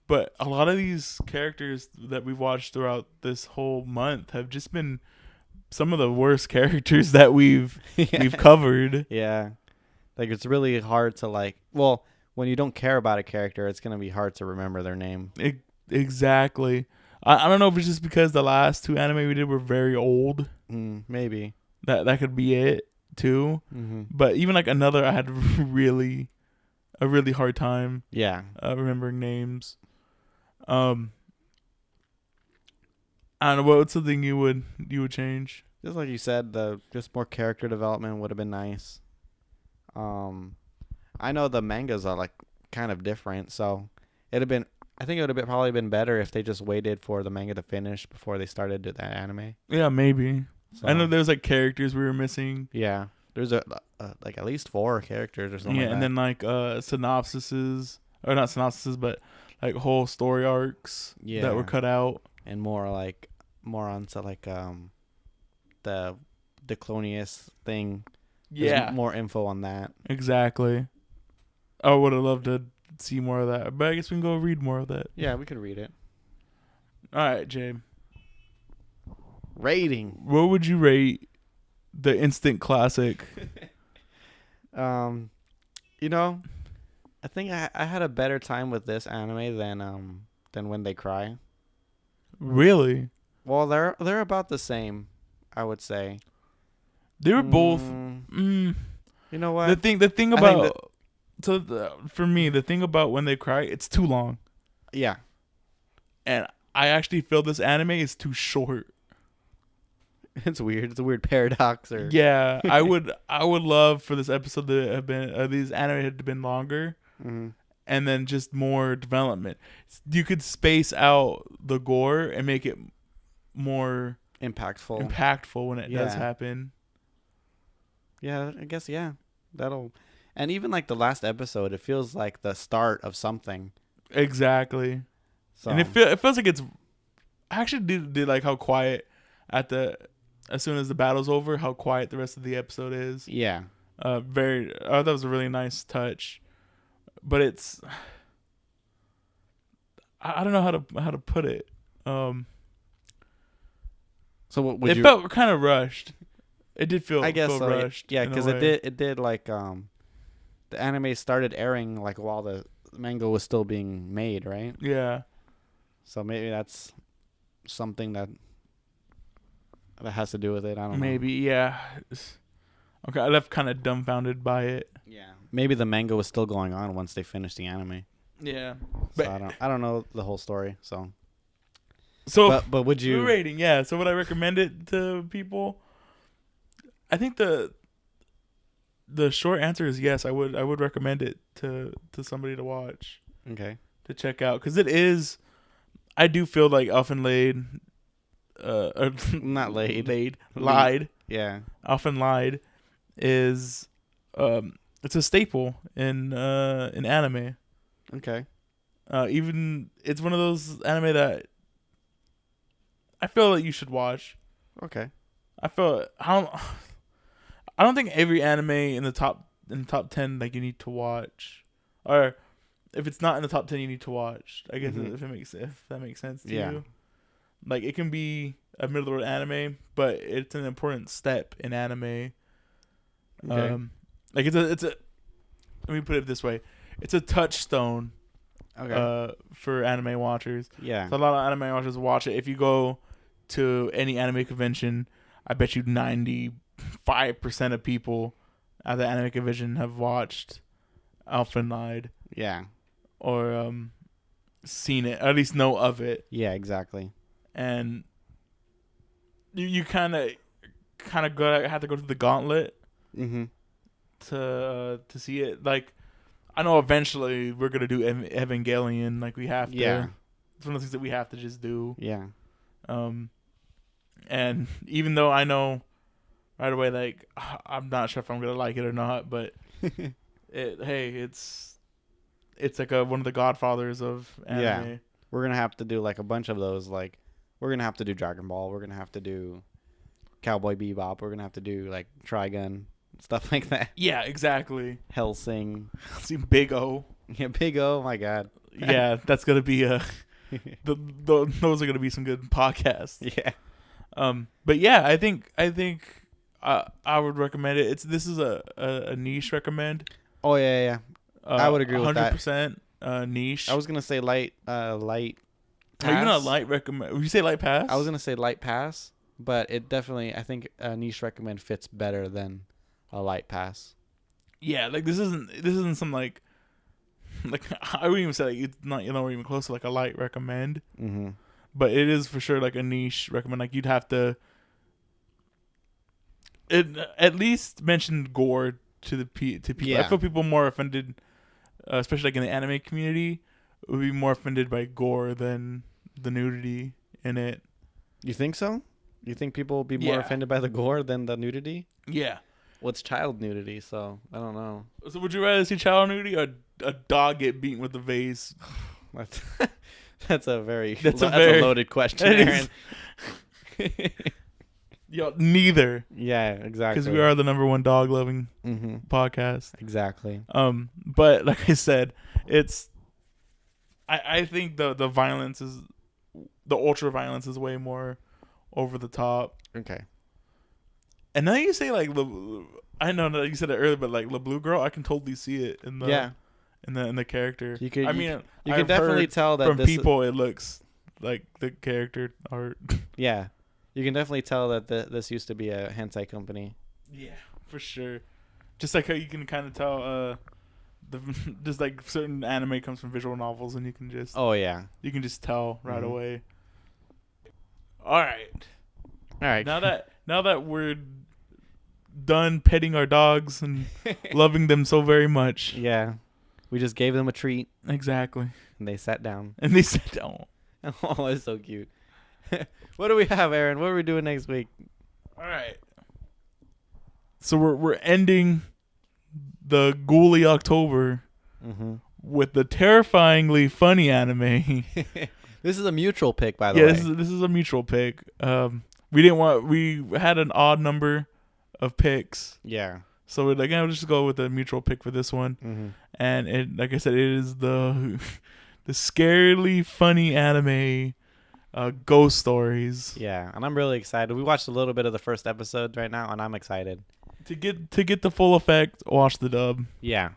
but a lot of these characters that we've watched throughout this whole month have just been some of the worst characters that we've covered. Yeah. Like it's really hard to when you don't care about a character, it's going to be hard to remember their name. Exactly. I don't know if it's just because the last two anime we did were very old. Maybe. That could be it too. But even like another, I had a really hard time. Yeah. Remembering names. Um, I don't know what's something you would change. Just like you said, the just more character development would have been nice. I know the mangas are like kind of different, so it'd have been. I think it would have probably been better if they just waited for the manga to finish before they started the anime. Yeah, maybe. So, I know there's like characters we were missing. yeah, there's like at least 4 characters or something. Yeah, like and that. then like synopsises, or not synopsises, but like whole story arcs that were cut out. And more onto like the Clonius thing. There's more info on that. Exactly. I would have loved to see more of that, but I guess we can go read more of that. Yeah, we could read it. All right, Jay. Rating. What would you rate the instant classic? You know, I think I had a better time with this anime than When They Cry. Really? Well, they're about the same, I would say. They were both. You know what? The thing about for me, the thing about When They Cry, it's too long. Yeah. And I actually feel this anime is too short. It's weird. It's a weird paradox. Yeah, I would love for this episode to have been these anime had been longer, and then just more development. You could space out the gore and make it more impactful when it does happen. Yeah, I guess that'll, and even like the last episode, it feels like the start of something. Exactly, so. And it feels like it's. I actually did like how quiet as soon as the battle's over, how quiet the rest of the episode is. Yeah. I thought that was a really nice touch, but it's. I don't know how to put it. So what would it felt kind of rushed. It did feel. I guess feel so. Rushed. Yeah, because it did like the anime started airing like while the manga was still being made, right? Yeah. So maybe that's something that has to do with it. I don't know. Maybe, yeah. Okay, I left kind of dumbfounded by it. Yeah. Maybe the manga was still going on once they finished the anime. Yeah. So But I don't know the whole story. So but would you rating? Yeah. So would I recommend it to people? I think the short answer is yes. I would recommend it to somebody to watch. Okay. To check out, because it is. I do feel like Elfen Lied. Not laid. Lied. Yeah. Elfen Lied is it's a staple in anime. Okay. Even it's one of those anime that I feel that you should watch. Okay. I don't think every anime in the top 10 like you need to watch, or if it's not in the top 10 you need to watch. I guess if that makes sense to you. Like it can be a middle of the road anime, but it's an important step in anime. Okay. Like it's a let me put it this way. It's a touchstone for anime watchers. Yeah. So a lot of anime watchers watch it. If you go to any anime convention, I bet you 95% of people at the anime convention have watched Elfen Lied. Yeah. Or seen it, or at least know of it. Yeah, exactly. And you kind of have to go through the gauntlet to see it. Like, I know eventually we're gonna do Evangelion. Like we have to. Yeah. It's one of the things that we have to just do. Yeah. And even though I know right away, like I'm not sure if I'm gonna like it or not, but it's like one of the godfathers of anime. Yeah. We're gonna have to do like a bunch of those. Like we're gonna have to do Dragon Ball. We're gonna have to do Cowboy Bebop. We're gonna have to do like Trigun, stuff like that. Yeah, exactly. Hellsing. See Big O. Yeah, Big O. My God. Yeah, that's gonna be those are gonna be some good podcasts. Yeah. But yeah, I think I would recommend it. This is a niche recommend. Oh yeah. I would agree with that. 100% niche. I was gonna say light. Pass. Are you gonna light recommend? Would you say light pass? I was gonna say light pass, but it definitely I think a niche recommend fits better than a light pass. Yeah, like this isn't some like like I wouldn't even say like it's not even close to like a light recommend, Mm-hmm. but it is for sure like a niche recommend. Like you'd have to at least mention gore to people. I Yeah. feel people more offended, especially like in the anime community, would be more offended by gore than the nudity in it. You think so? You think people will be more Yeah. offended by the gore than the nudity? Yeah. Well, it's child nudity, so I don't know. So would you rather see child nudity or a dog get beaten with a vase? That's, that's a very That's that's a very- a loaded question, It Aaron. is. Yo, neither. Yeah, exactly. Because we are the #1 dog loving Mm-hmm. podcast. Exactly. But like I said, it's I think the violence is the ultra violence is way more over the top. Okay. And now you say like I know that you said it earlier, but like the blue girl, I can totally see it in the Yeah. in the character. You could. I you, mean, you can I've definitely heard tell that from this. people it looks like the character art. Yeah. You can definitely tell that this used to be a hentai company. Yeah, for sure. Just like how you can kind of tell just like certain anime comes from visual novels, and you can just Oh yeah. tell right Mhm. away. All right. All right. Now that we're done petting our dogs and loving them so very much. Yeah. We just gave them a treat Exactly. and they sat down. And they said, "Oh, Oh, it's so cute. What do we have, Aaron? What are we doing next week? all right." So we're ending the ghouly October Mm-hmm. with the terrifyingly funny anime. This is a mutual pick, by the Yeah, way. this is a mutual pick. We had an odd number of picks, Yeah. so we're like, yeah, we'll just go with a mutual pick for this one. Mm-hmm. And it, like I said, it is the the scarily funny anime, Ghost Stories. Yeah, and I'm really excited. We watched a little bit of the first episode right now, and I'm excited. To get the full effect, watch the dub. Yeah.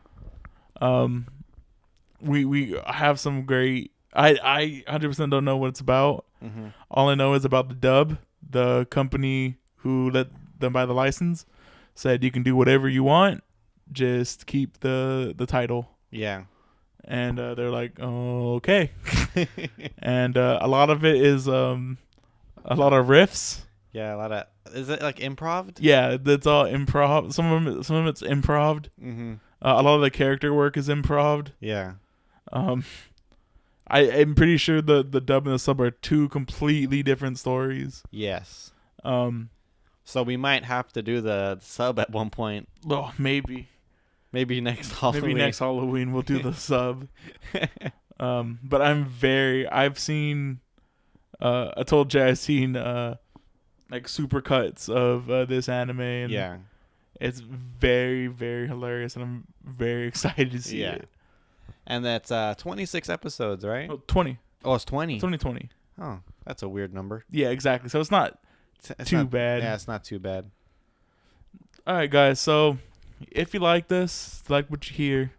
We have some great. I 100% don't know what it's about. Mm-hmm. All I know is about the dub. The company who let them buy the license said you can do whatever you want, just keep the title. Yeah. And they're like, oh, okay. And a lot of it is a lot of riffs. Yeah, a lot of. Is it like improv? Yeah, that's all improv. Some of it's improv. Mm-hmm. A lot of the character work is improv. Yeah. I'm pretty sure the dub and the sub are two completely different stories. Yes. Um, So we might have to do the sub at one point. oh, maybe Maybe next Halloween. next Halloween we'll do the sub. But I've seen, I told Jay I've seen like super cuts of this anime, and Yeah. it's very, very hilarious, and I'm very excited to see Yeah. it. And that's 26 episodes, right? Oh, 20. Oh, it's 20. It's only 20. Oh, that's a weird number. Yeah, exactly. So it's not It's too not- bad. Yeah, it's not too bad. All right, guys. So if you like this, like what you hear,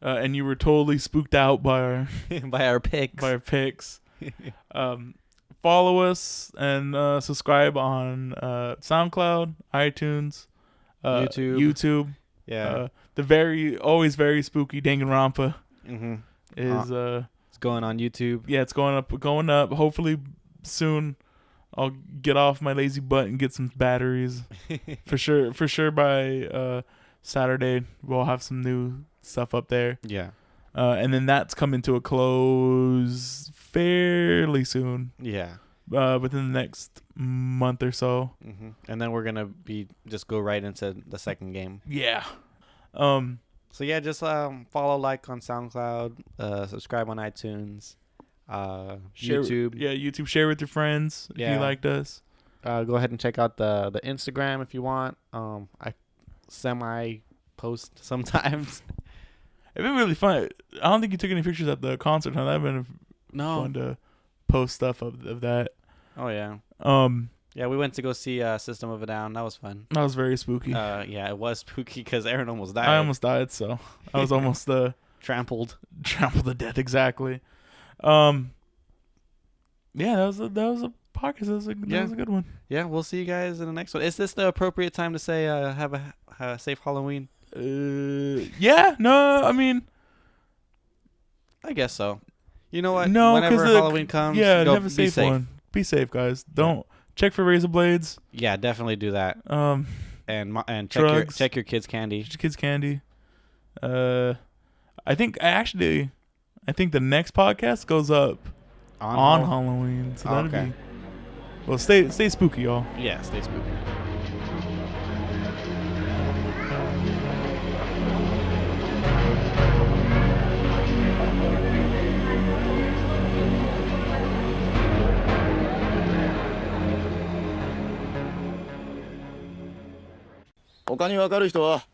and you were totally spooked out by our By our picks. picks, follow us and subscribe on SoundCloud, iTunes, YouTube. Yeah. The always very spooky Danganronpa Mm-hmm. is It's going on YouTube. yeah, it's going up. Hopefully soon I'll get off my lazy butt and get some batteries. For sure by Saturday we'll have some new stuff up there. Yeah. And then that's coming to a close fairly soon. Yeah. Within the next month or so. Mm-hmm. And then we're gonna just go right into the second game. Yeah. So yeah, just follow, like on SoundCloud, subscribe on iTunes, Share, YouTube. Yeah, YouTube. Share with your friends if Yeah. you liked us. Go ahead and check out the Instagram if you want. I semi post sometimes. It'd been really fun. I don't think you took any pictures at the concert, huh? That'd been No. fun to post stuff of that. Oh yeah. Um, Yeah, we went to go see System of a Down. That was fun. that was very spooky. Yeah, it was spooky because Aaron almost died. I almost died, so I was almost trampled. trampled to death. Exactly. Yeah, that was a podcast. That was a good one. Yeah, we'll see you guys in the next one. Is this the appropriate time to say have a safe Halloween? Yeah. No, I mean, I guess so. You know what? No, Whenever because Halloween comes, yeah, go have a be safe safe. one. Be safe, guys. Don't check for razor blades. Yeah, definitely do that. And Drugs. check your kids' candy. Kids candy. I think the next podcast goes up on Halloween, so that'd okay. be. Well, stay spooky, y'all. Yeah, stay spooky.他に分かる人は